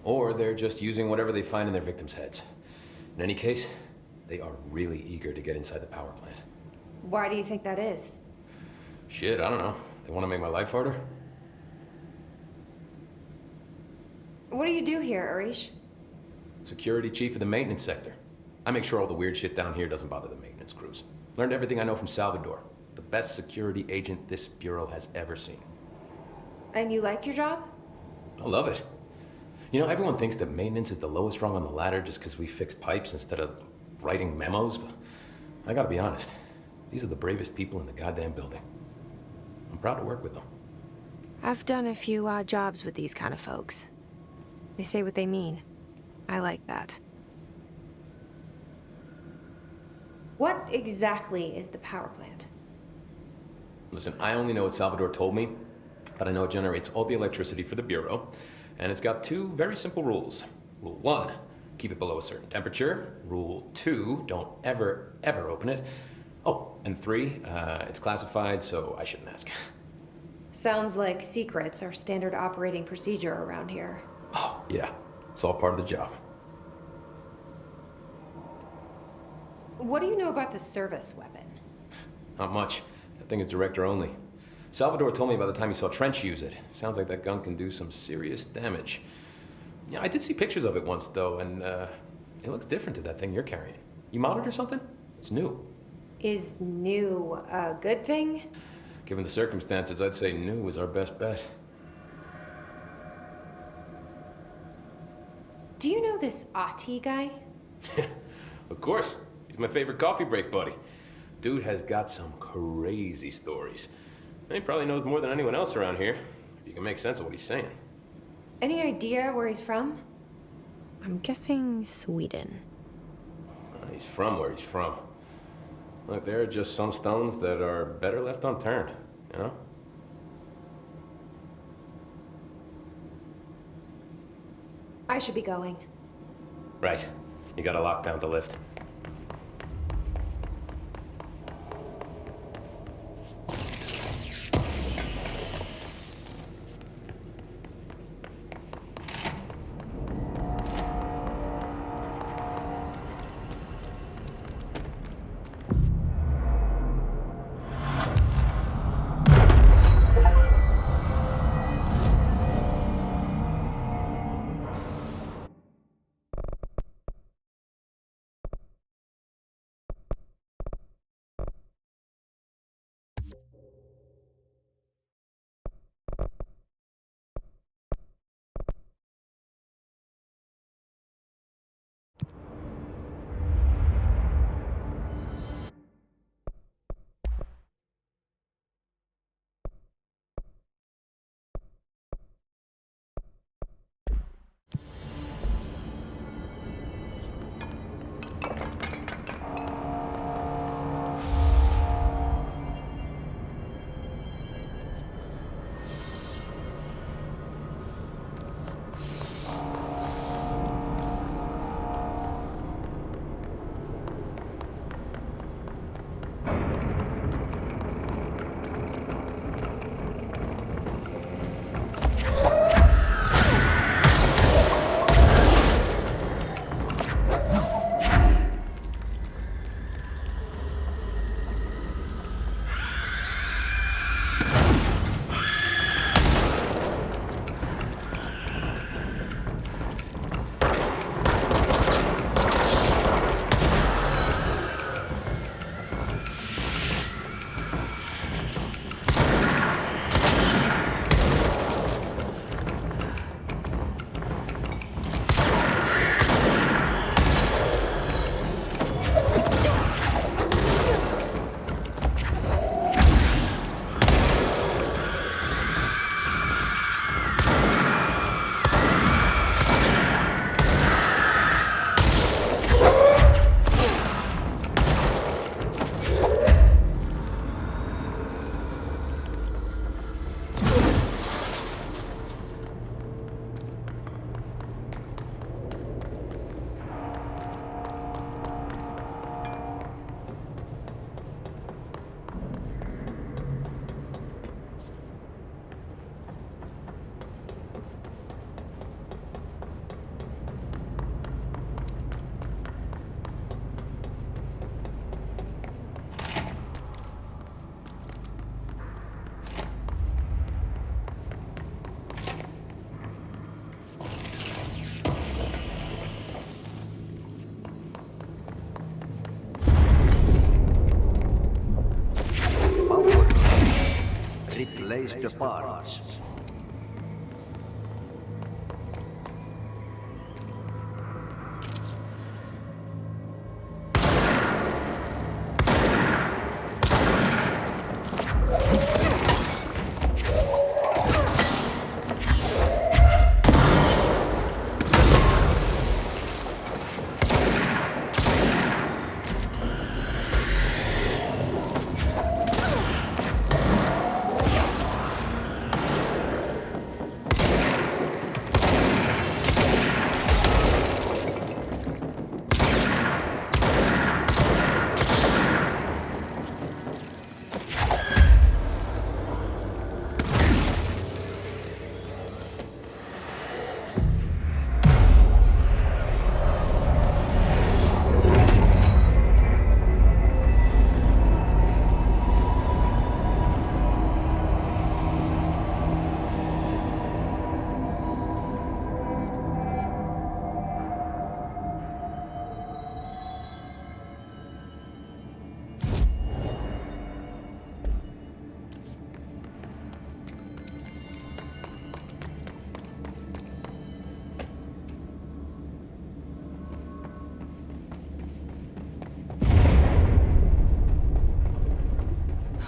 Or they're just using whatever they find in their victims' heads. In any case, they are really eager to get inside the power plant. Why do you think that is? Shit, I don't know. They want to make my life harder? What do you do here, Arish? Security chief of the maintenance sector. I make sure all the weird shit down here doesn't bother the maintenance crews. Learned everything I know from Salvador. The best security agent this bureau has ever seen. And you like your job? I love it. You know, everyone thinks that maintenance is the lowest rung on the ladder just because we fix pipes instead of writing memos, but I gotta be honest. These are the bravest people in the goddamn building. I'm proud to work with them. I've done a few odd jobs with these kind of folks. They say what they mean. I like that. What exactly is the power plant? Listen, I only know what Salvador told me, but I know it generates all the electricity for the Bureau, and it's got two very simple rules. Rule 1, keep it below a certain temperature. Rule 2, don't ever, ever open it. Oh, and 3, it's classified, so I shouldn't ask. Sounds like secrets are standard operating procedure around here. Oh, yeah. It's all part of the job. What do you know about the service weapon? Not much. That thing is director only. Salvador told me by the time he saw Trench use it. Sounds like that gun can do some serious damage. Yeah, I did see pictures of it once, though, and it looks different to that thing you're carrying. You modded or something? It's new. Is new a good thing? Given the circumstances, I'd say new is our best bet. Do you know this Ahti guy? Of course. He's my favorite coffee break buddy. Dude has got some crazy stories. He probably knows more than anyone else around here, if you can make sense of what he's saying. Any idea where he's from? I'm guessing Sweden. He's from where he's from. Look, there are just some stones that are better left unturned, you know? I should be going. Right. You gotta lock down the lift. Replace the parts.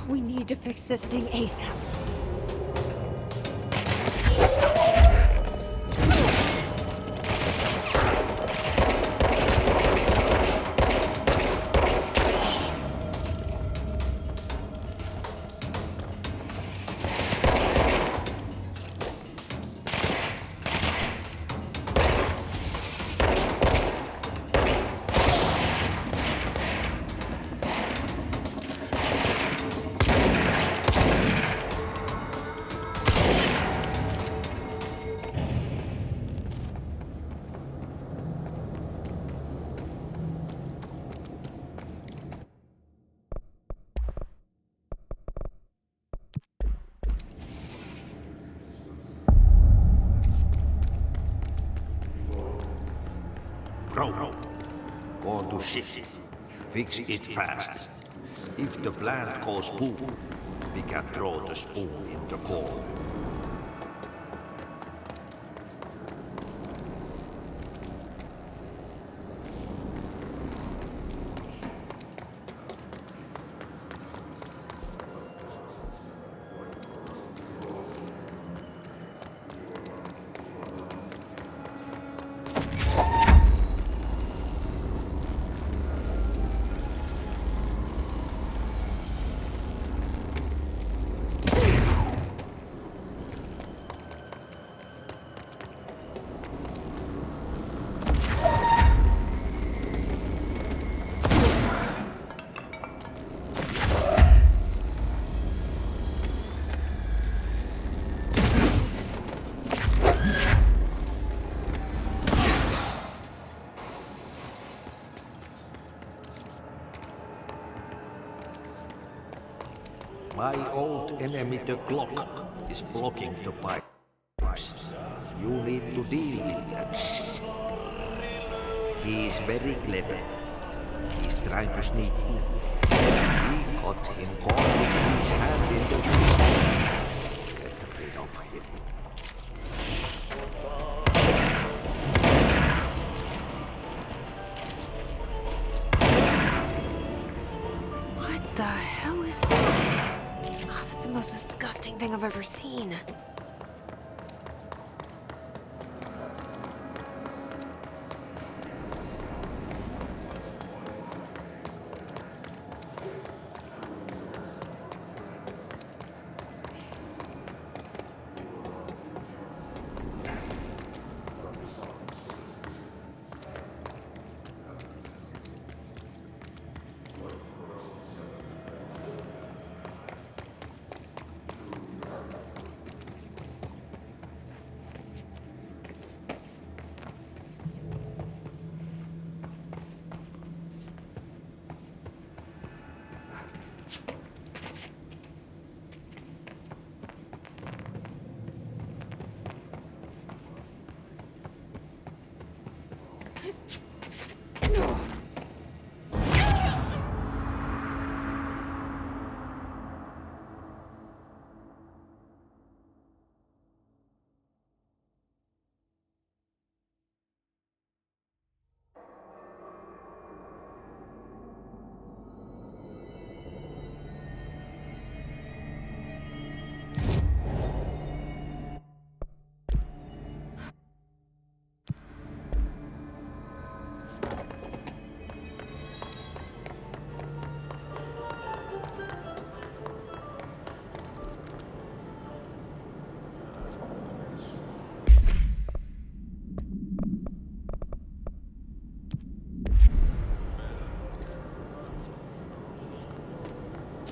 We need to fix this thing ASAP. Bro, go to ship. Fix it fast. If the plant goes boom, we can throw the spoon in the core. My old enemy, the clock, is blocking the pipes. You need to deal with that shit. He is very clever. He's trying to sneak in. We got him caught with his hand in the business. Get rid of him. What the hell is that? Oh, that's the most disgusting thing I've ever seen.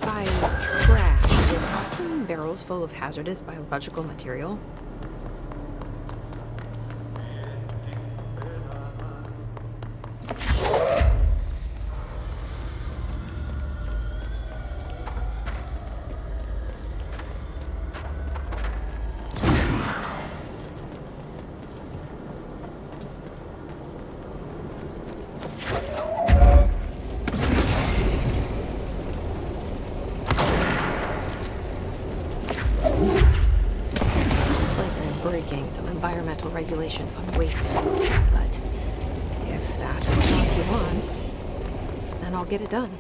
By trash, did Hawk mean barrels full of hazardous biological material? Breaking some environmental regulations on waste disposal, but if that's what else you want, then I'll get it done.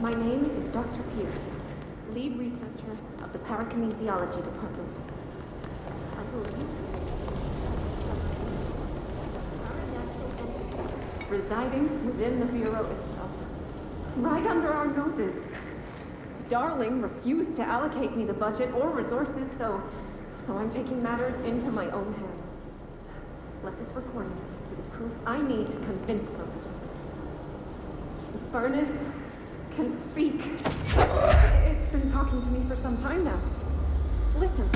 My name is Dr. Pierce, lead researcher of the Parakinesiology Department. I believe residing within the Bureau itself, right under our noses. Darling refused to allocate me the budget or resources, so I'm taking matters into my own hands. Let this recording be the proof I need to convince them. The furnace can speak. It's been talking to me for some time now. Listen.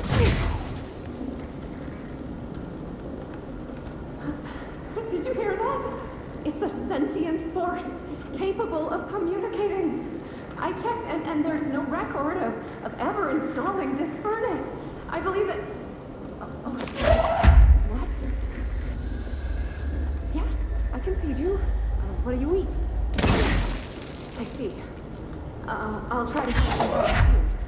Did you hear that? It's a sentient force, capable of communicating. I checked, and there's no record of ever installing this furnace. I believe that... What? Yes, I can feed you. What do you eat? I see. I'll try to keep you off ears.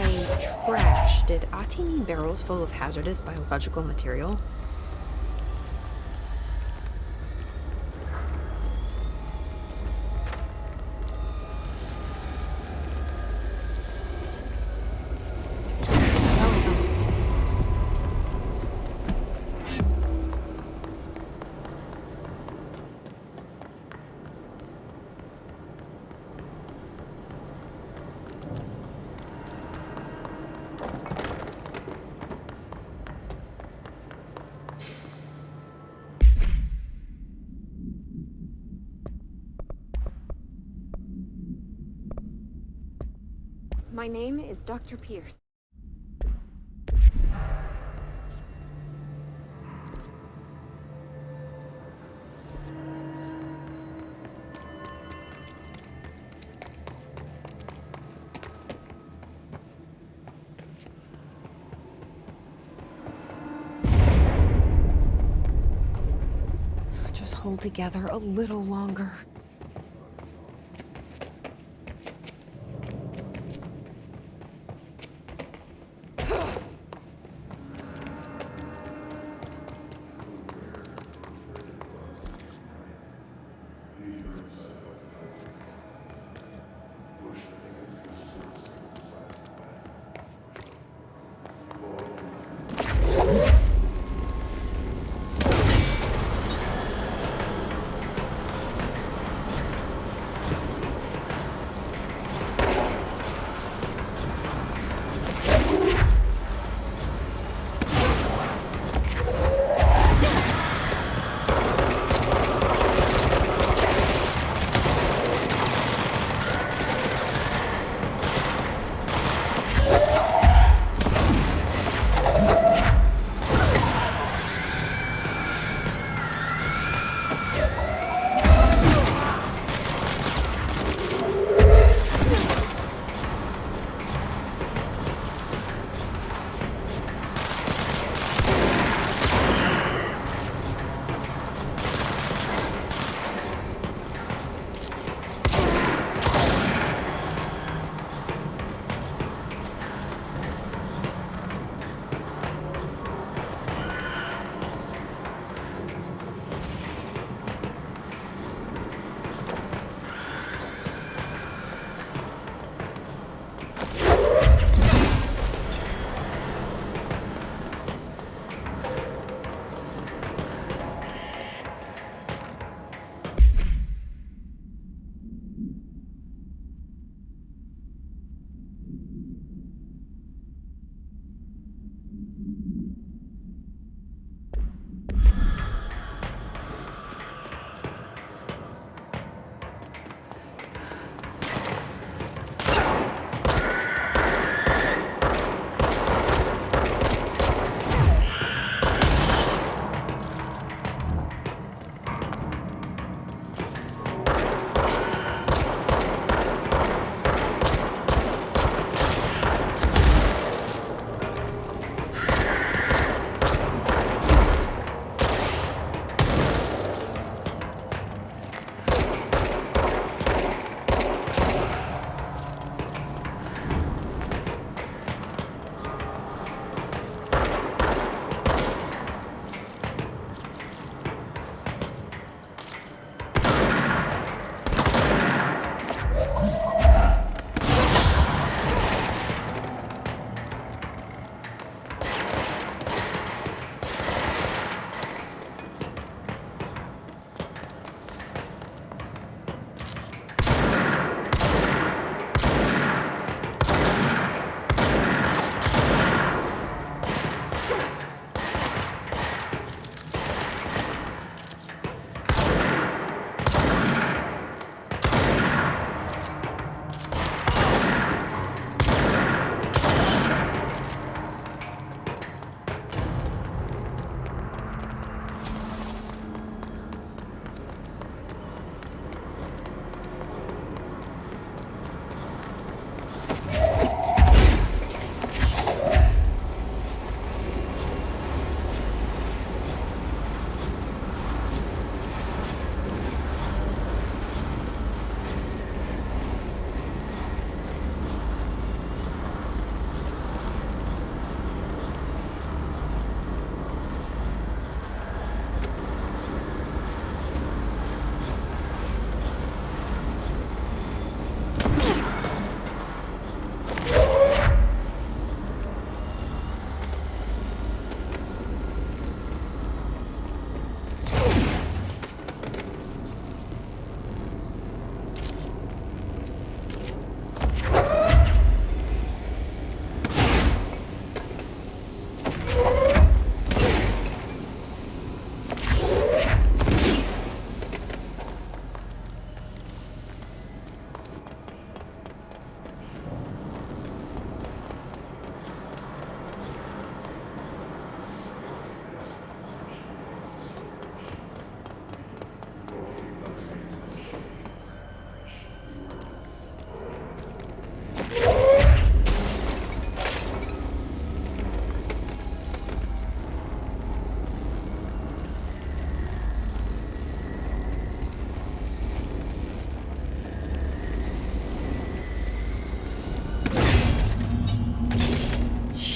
by trash, did Ati mean barrels full of hazardous biological material? My name is Dr. Pierce. Just hold together a little longer.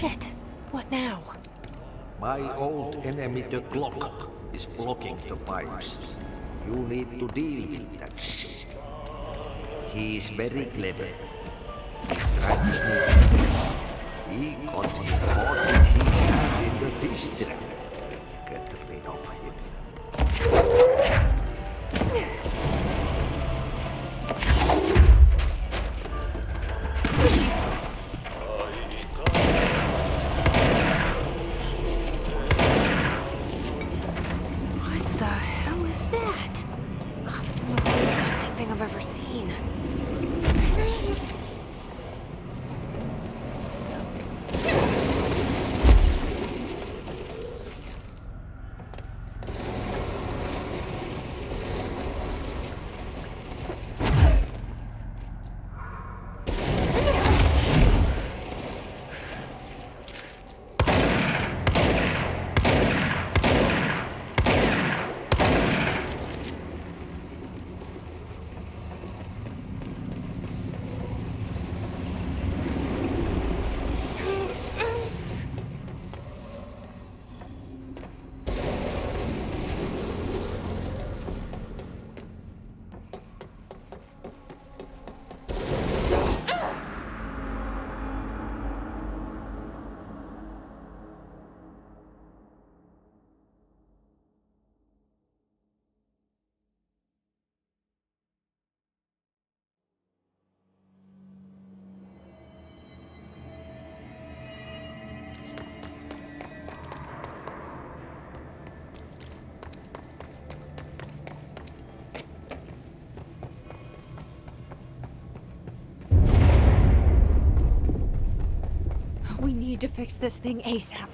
Shit. What now? My old enemy, the clock, is blocking the pipes. You need to deal with that shit. He is very clever. He's trying to sneak in. He got me caught with his hand in the district. Get rid of him. What the hell is that? Oh, that's the most disgusting thing I've ever seen. We need to fix this thing ASAP.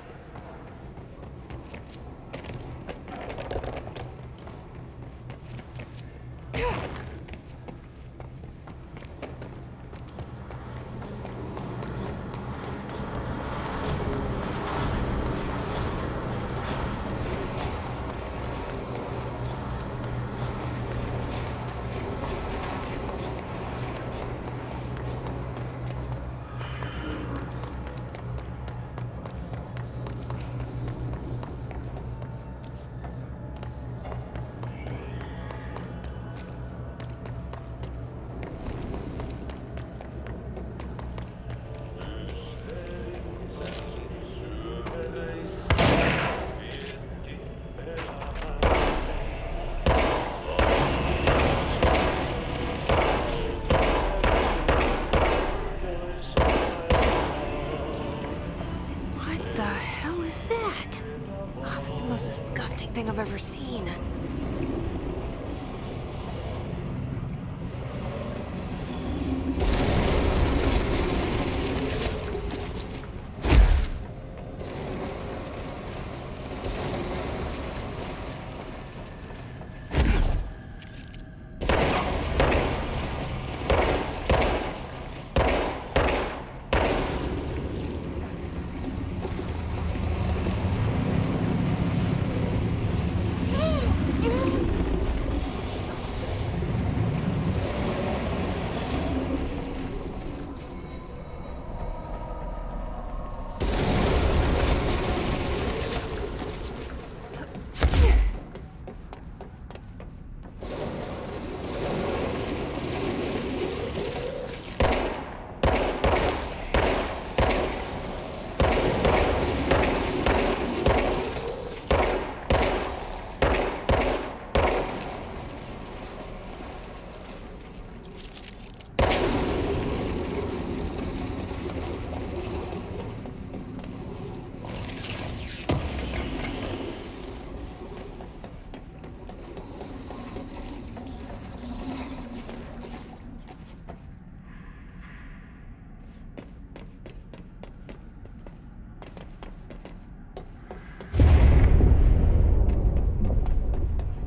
Thing I've ever seen.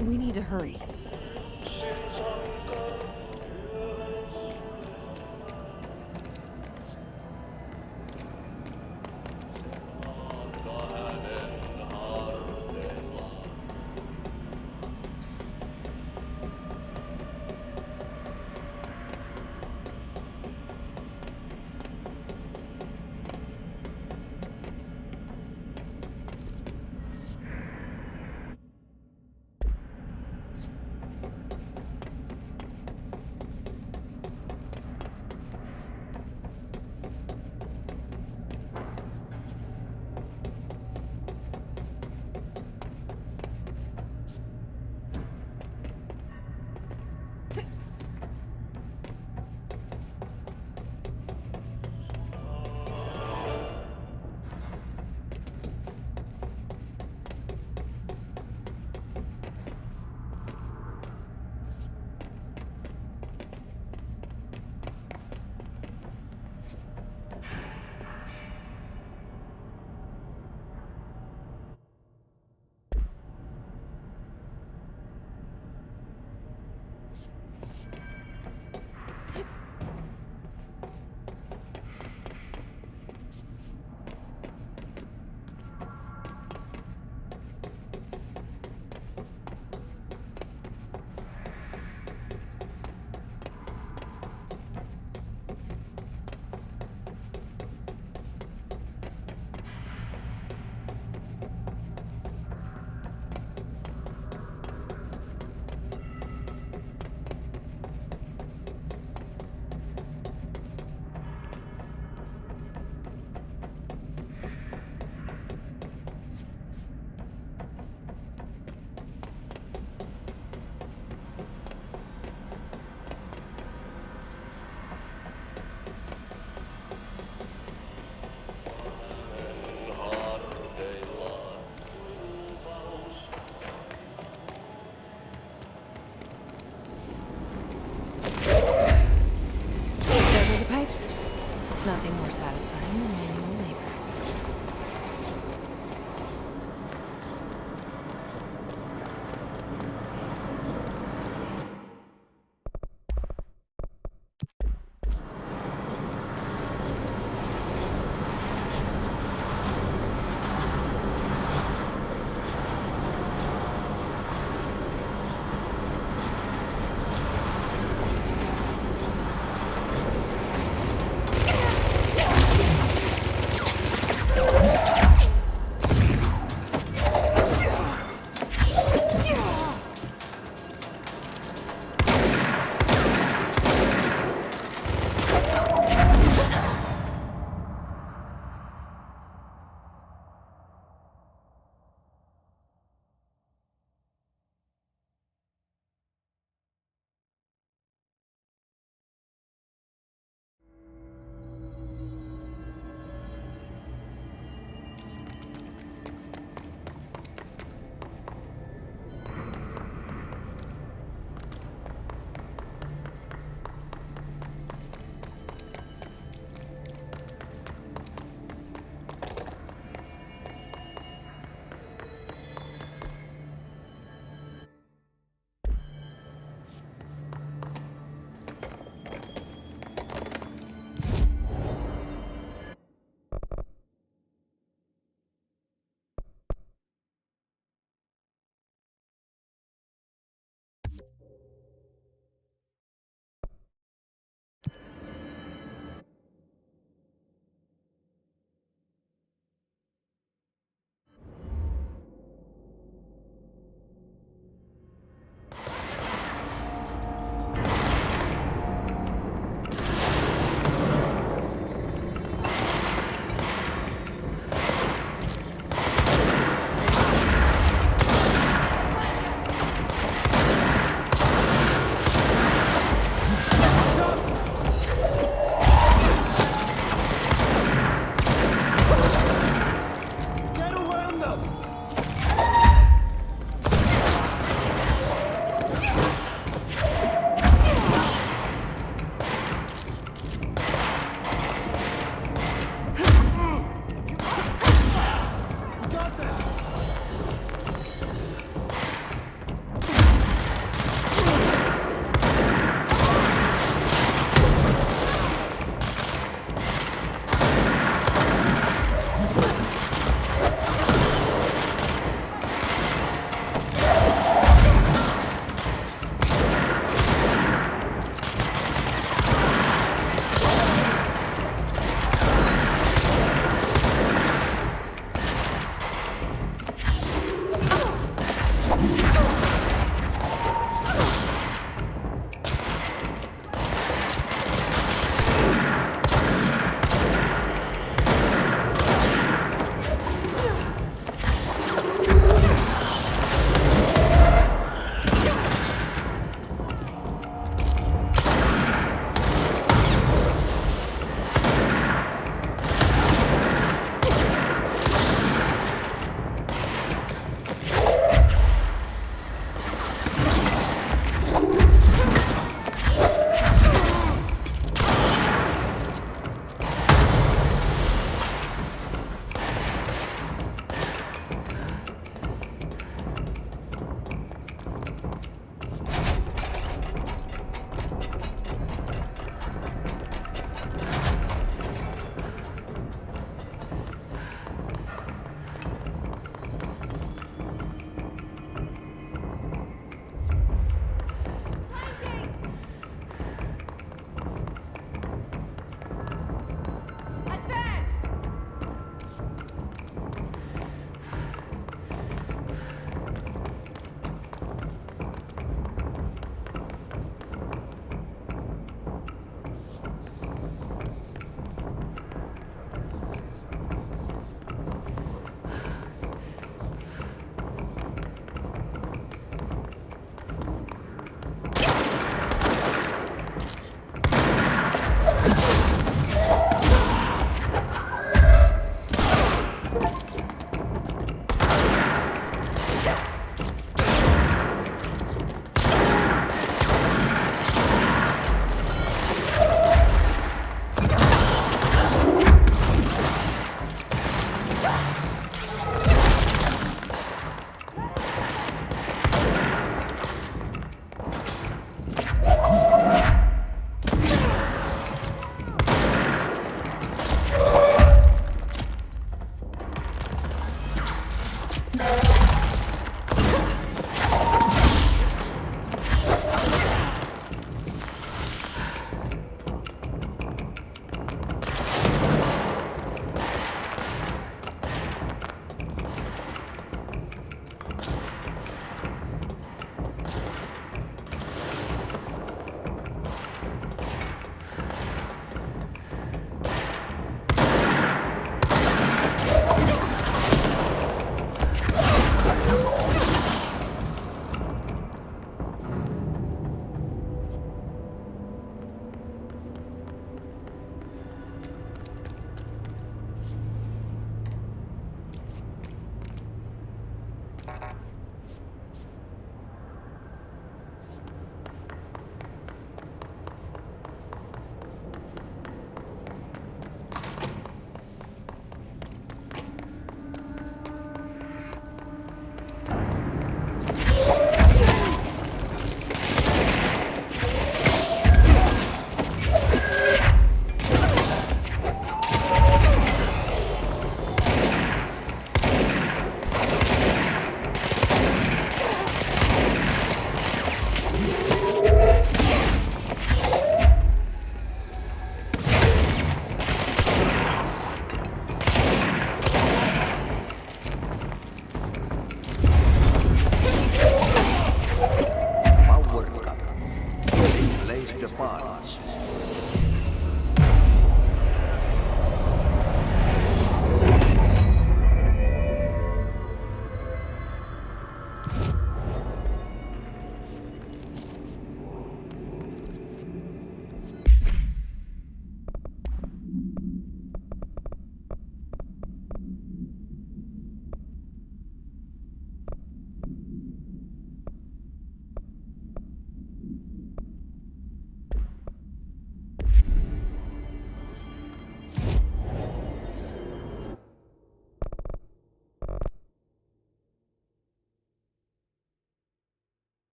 We need to hurry. Nothing more satisfying than manual labor.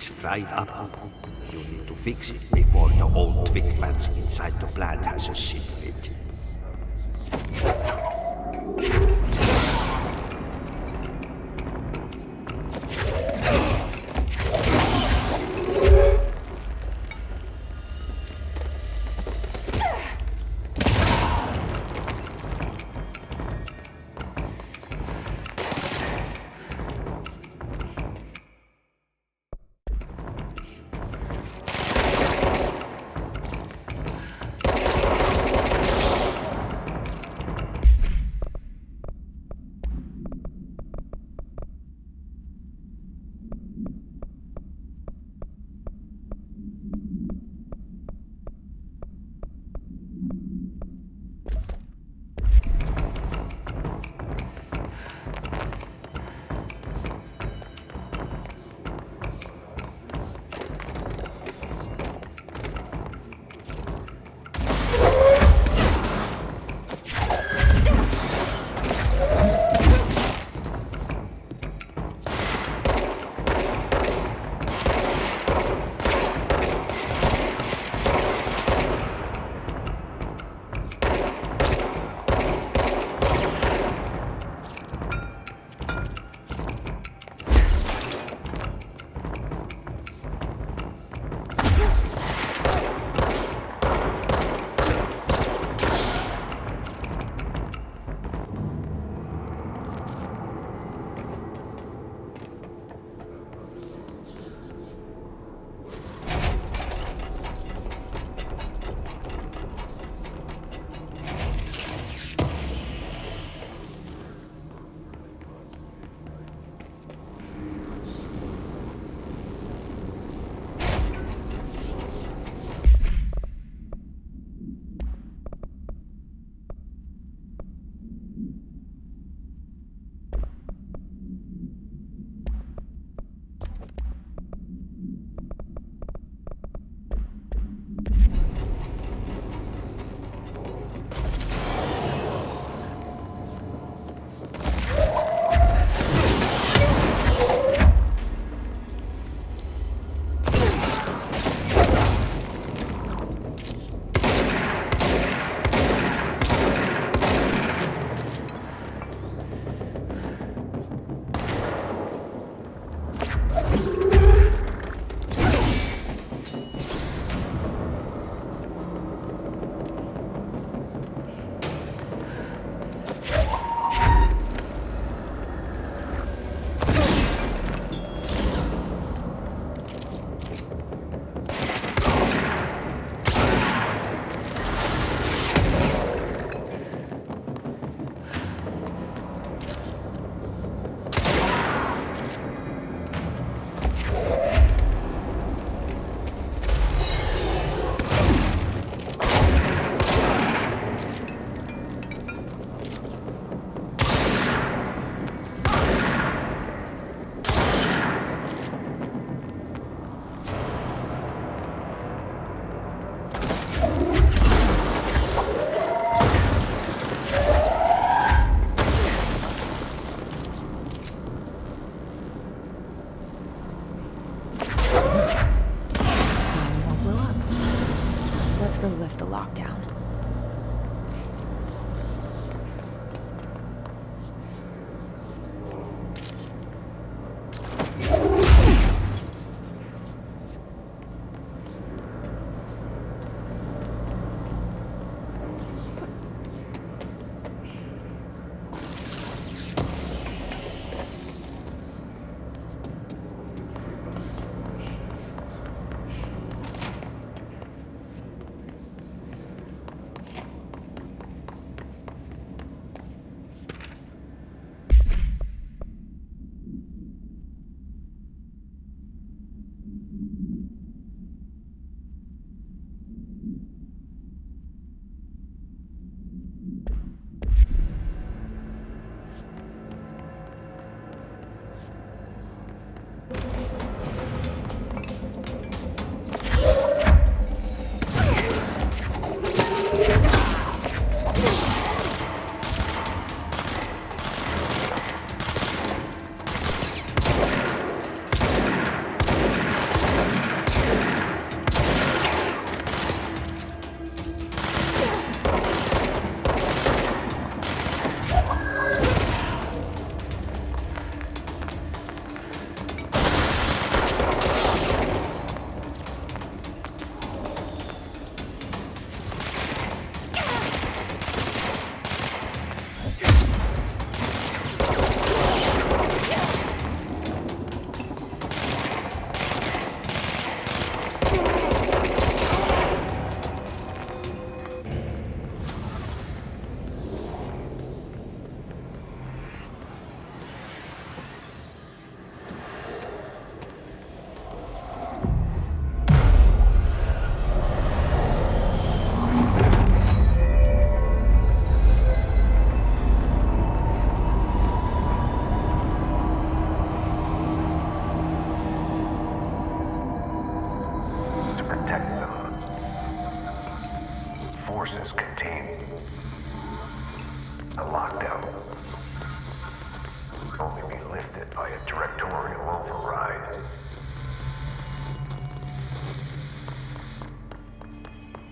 It's fried up. You need to fix it before the old twig bats inside the plant has a ship fit.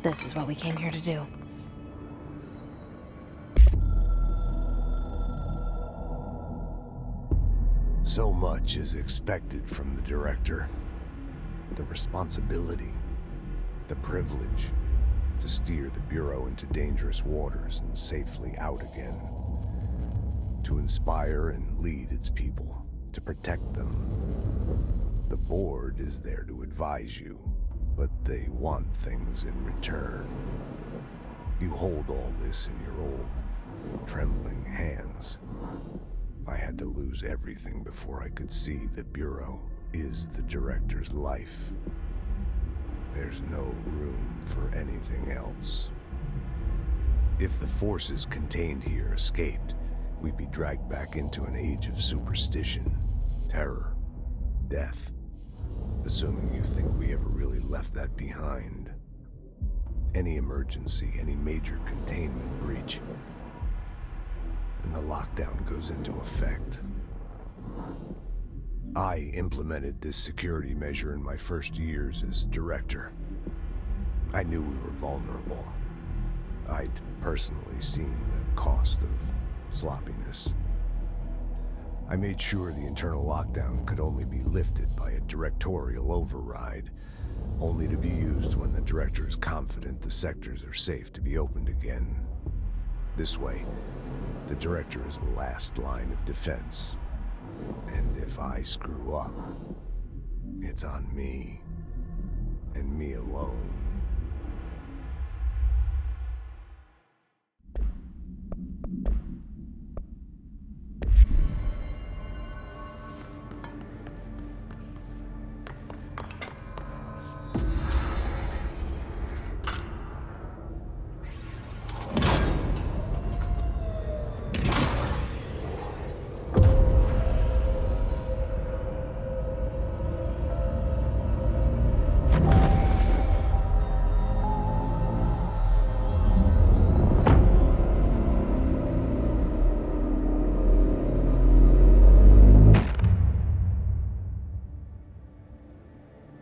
This is what we came here to do. So much is expected from the director. The responsibility, the privilege to steer the Bureau into dangerous waters and safely out again. To inspire and lead its people, to protect them. The board is there to advise you, but they want things in return. You hold all this in your old, trembling hands. I had to lose everything before I could see the Bureau is the director's life. There's no room for anything else. If the forces contained here escaped, we'd be dragged back into an age of superstition, terror, death. Assuming you think we ever really left that behind. Any emergency, any major containment breach, and the lockdown goes into effect. I implemented this security measure in my first years as director. I knew we were vulnerable. I'd personally seen the cost of sloppiness. I made sure the internal lockdown could only be lifted by a directorial override, only to be used when the director is confident the sectors are safe to be opened again. This way, the director is the last line of defense. And if I screw up, it's on me, and me alone.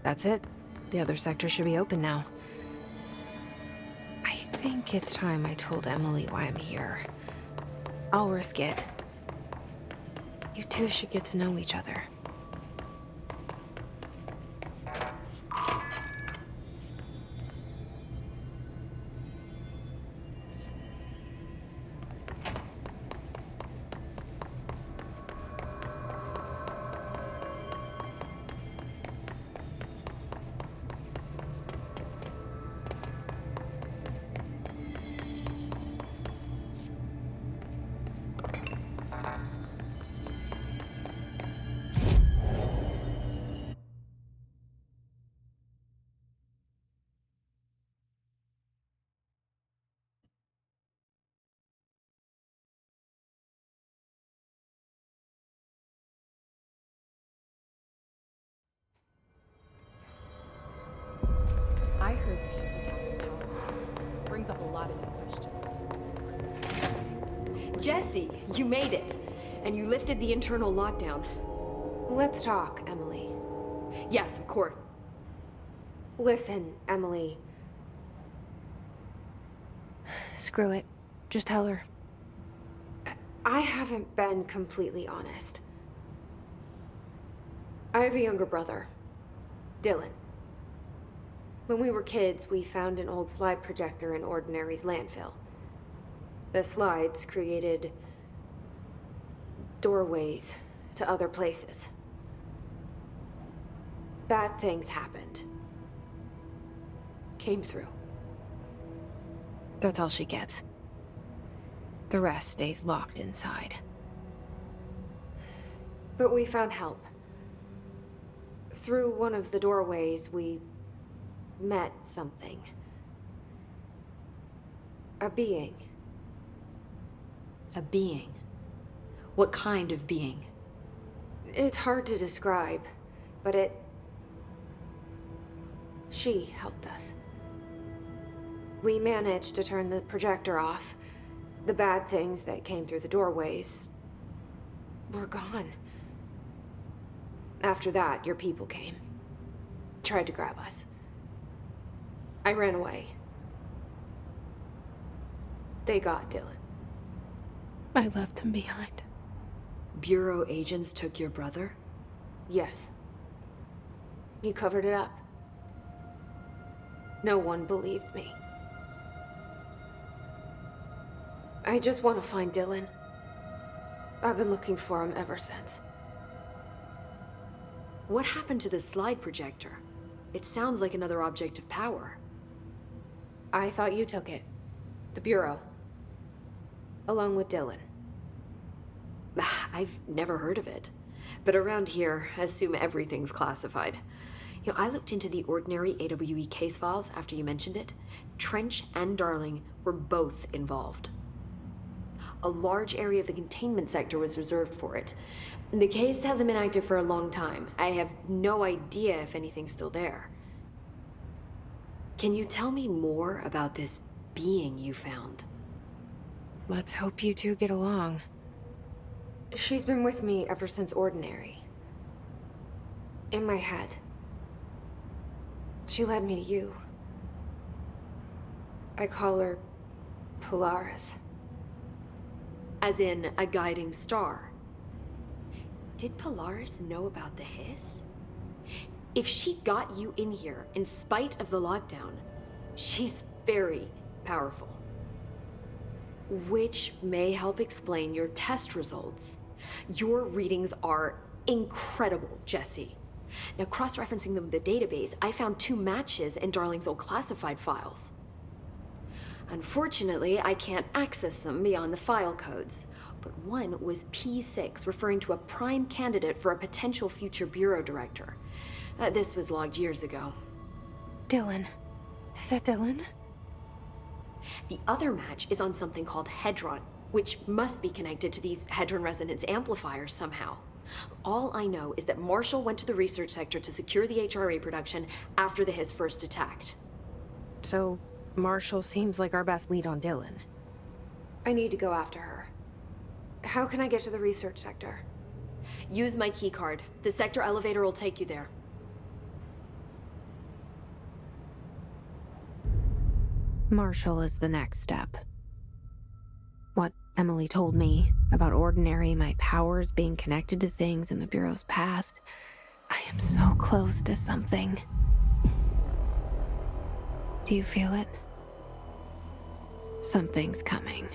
That's it. The other sector should be open now. I think it's time I told Emily why I'm here. I'll risk it. You two should get to know each other. I heard that he's attacking power. Brings up a lot of new questions. Jesse, you made it. And you lifted the internal lockdown. Let's talk, Emily. Yes, of course. Listen, Emily. Screw it. Just tell her. I haven't been completely honest. I have a younger brother, Dylan. When we were kids, we found an old slide projector in Ordinary's landfill. The slides created doorways to other places. Bad things happened. Came through. That's all she gets. The rest stays locked inside. But we found help. Through one of the doorways, we met something. A being. A being? What kind of being? It's hard to describe, but she helped us. We managed to turn the projector off. The bad things that came through the doorways were gone. After that, your people came. Tried to grab us. I ran away. They got Dylan. I left him behind. Bureau agents took your brother? Yes. You covered it up. No one believed me. I just want to find Dylan. I've been looking for him ever since. What happened to the slide projector? It sounds like another object of power. I thought you took it. The Bureau. Along with Dylan. I've never heard of it. But around here, I assume everything's classified. You know, I looked into the ordinary AWE case files after you mentioned it. Trench and Darling were both involved. A large area of the containment sector was reserved for it. The case hasn't been active for a long time. I have no idea if anything's still there. Can you tell me more about this being you found? Let's hope you two get along. She's been with me ever since Ordinary. In my head. She led me to you. I call her Polaris. As in a guiding star. Did Polaris know about the hiss? If she got you in here in spite of the lockdown, she's very powerful. Which may help explain your test results. Your readings are incredible, Jesse. Now, cross-referencing them with the database, I found 2 matches in Darling's old classified files. Unfortunately, I can't access them beyond the file codes, but one was P6, referring to a prime candidate for a potential future bureau director. This was logged years ago. Dylan. Is that Dylan? The other match is on something called Hedron, which must be connected to these Hedron resonance amplifiers somehow. All I know is that Marshall went to the research sector to secure the HRA production after the Hiss first attacked. So, Marshall seems like our best lead on Dylan. I need to go after her. How can I get to the research sector? Use my keycard. The sector elevator will take you there. Marshall is the next step. What Emily told me about Ordinary, my powers being connected to things in the Bureau's past, I am so close to something. Do you feel it? Something's coming.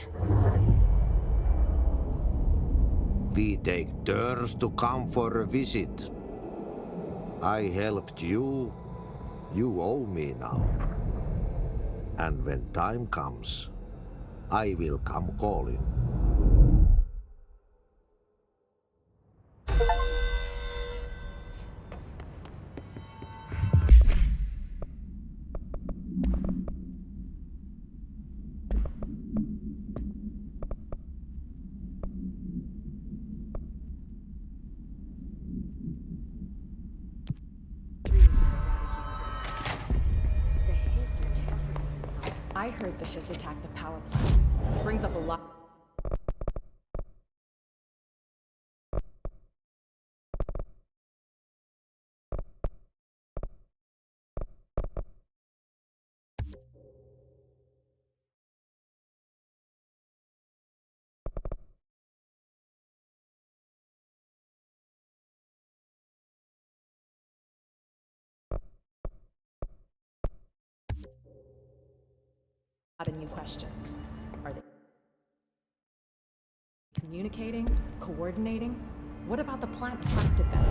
We take turns to come for a visit. I helped you. You owe me now. And when time comes, I will come calling. I heard the Hiss attacked the power plant. Brings up a lot. Of new questions. Are they communicating? Coordinating? What about the plant attracted them?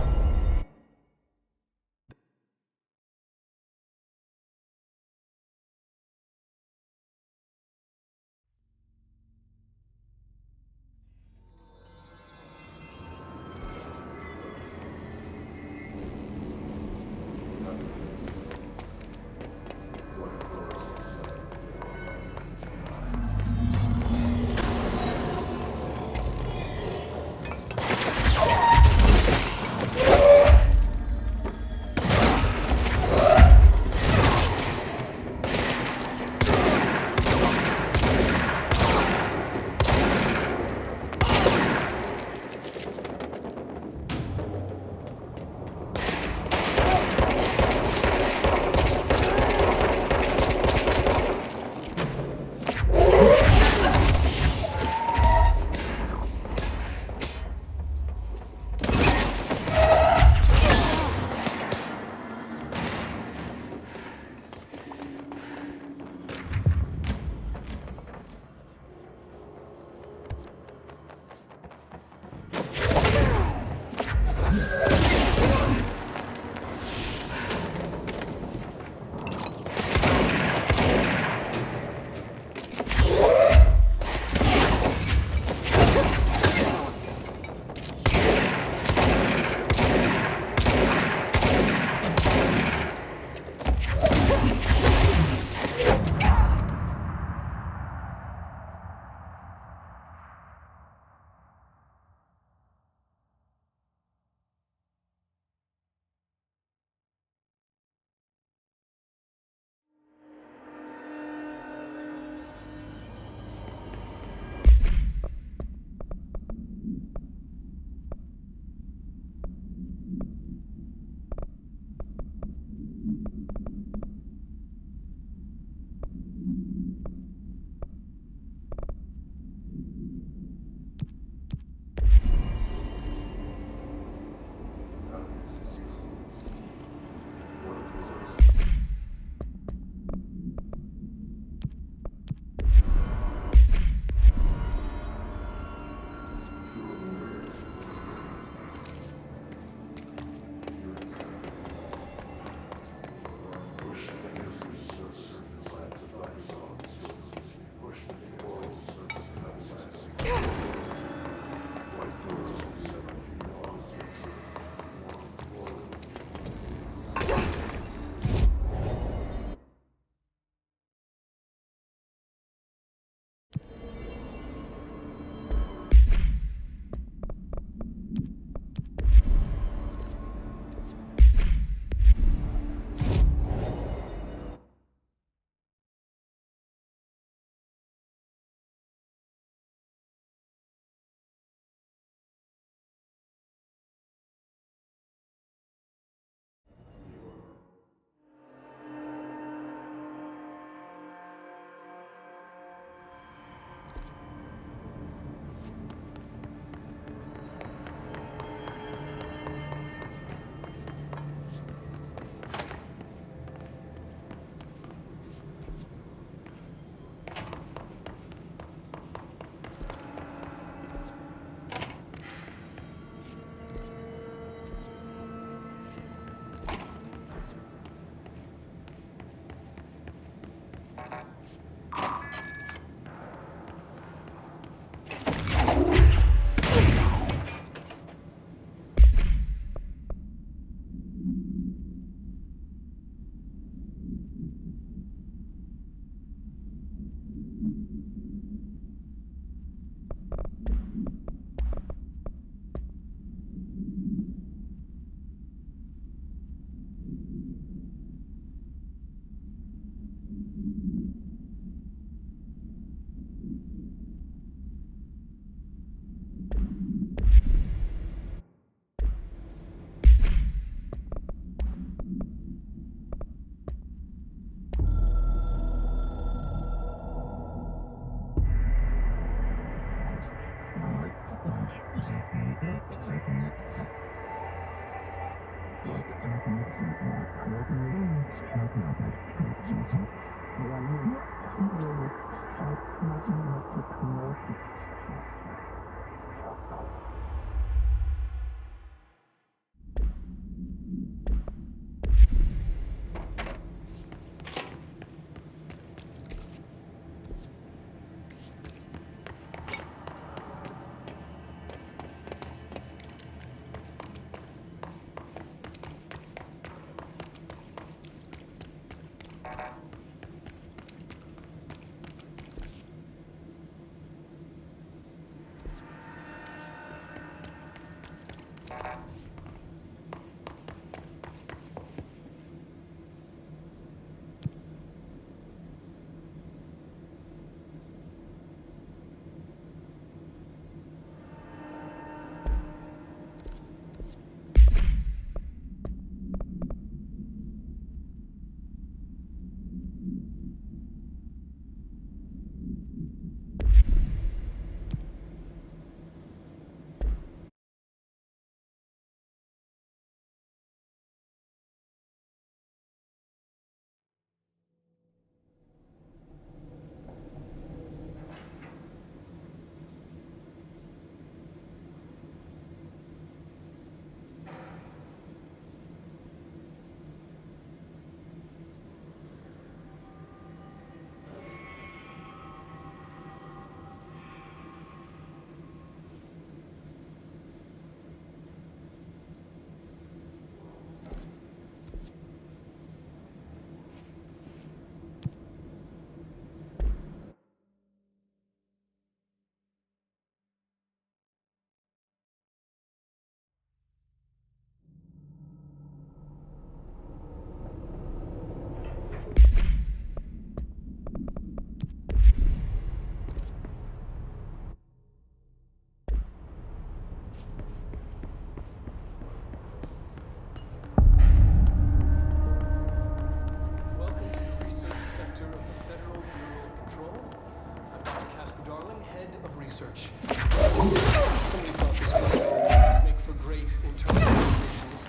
research. Somebody thought this would make for great internal communications.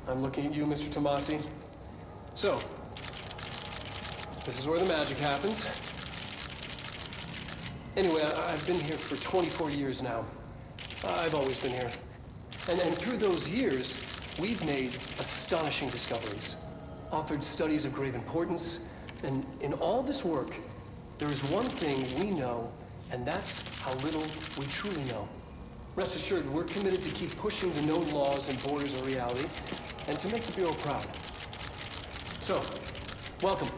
I'm looking at you, Mr. Tomasi. So, this is where the magic happens. Anyway, I've been here for 24 years now. I've always been here. And through those years, we've made astonishing discoveries, authored studies of grave importance, and in all this work, there is one thing we know, and that's how little we truly know. Rest assured, we're committed to keep pushing the known laws and borders of reality, and to make the Bureau proud. So, welcome.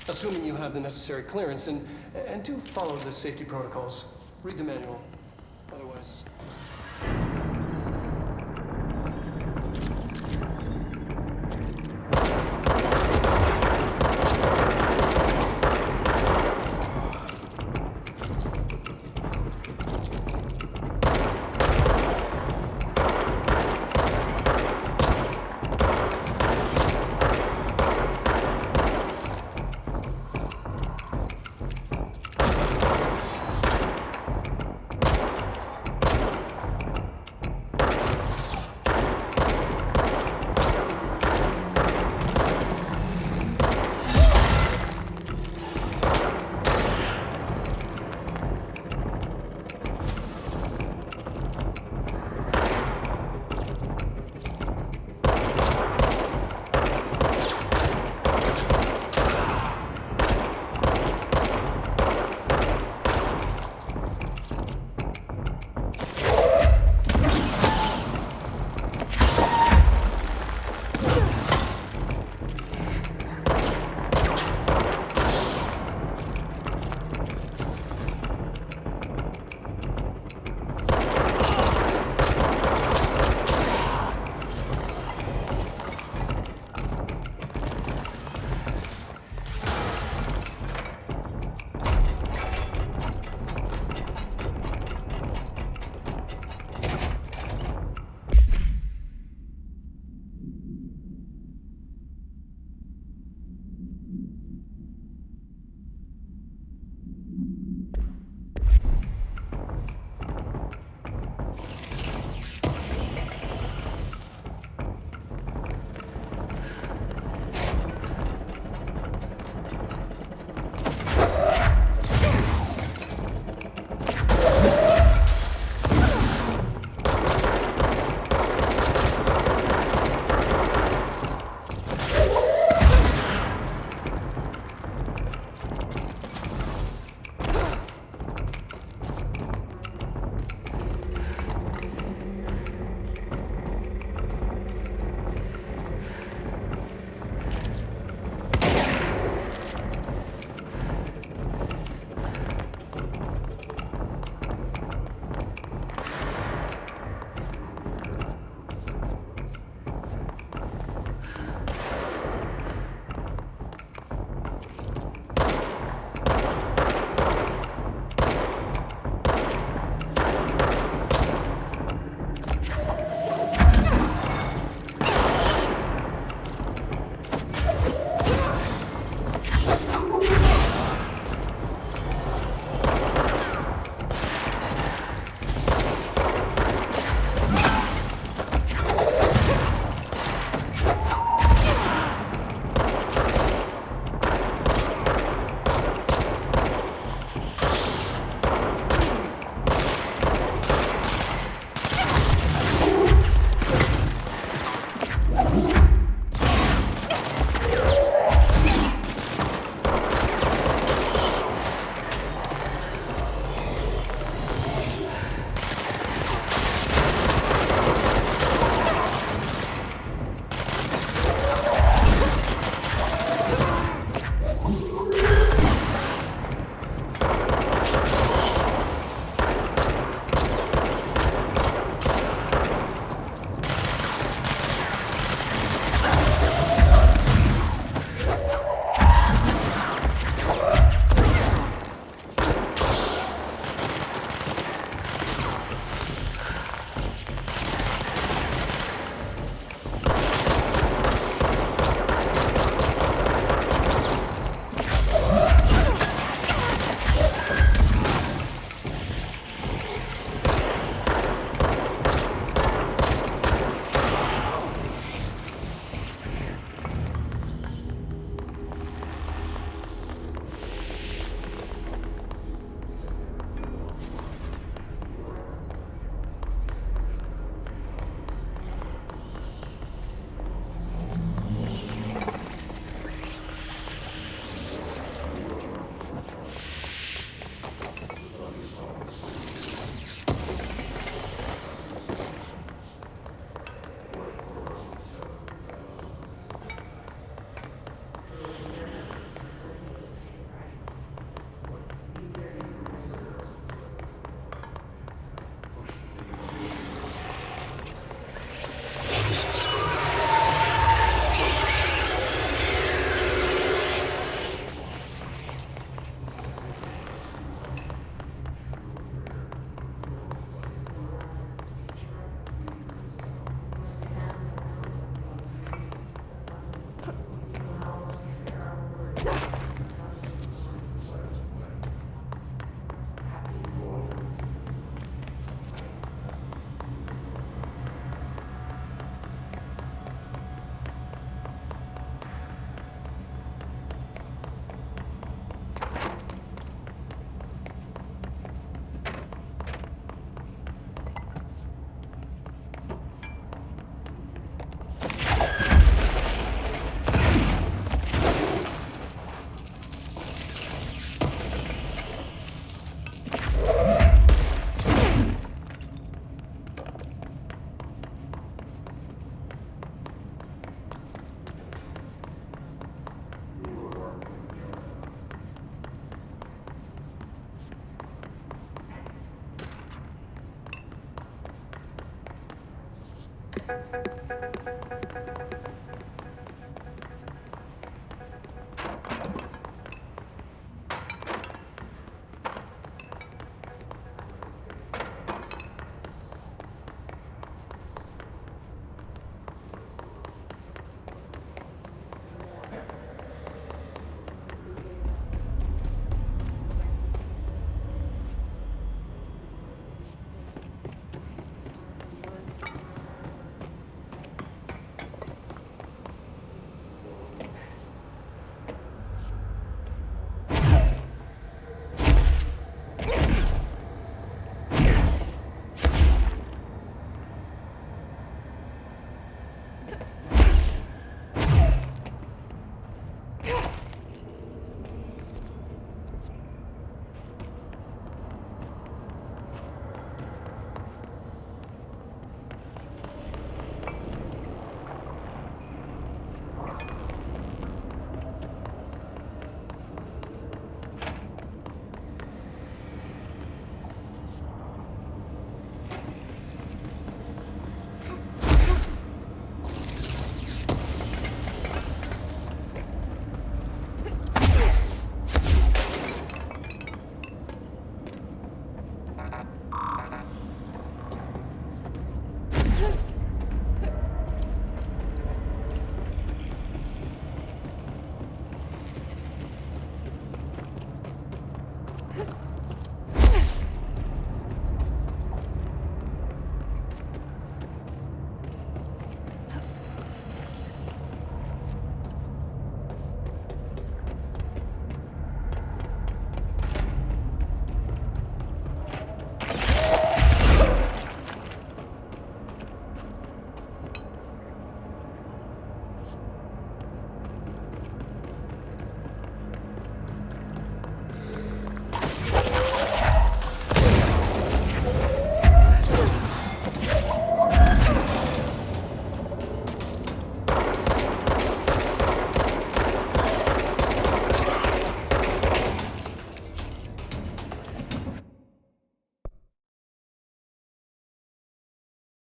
Assuming you have the necessary clearance, and do follow the safety protocols. Read the manual. Otherwise...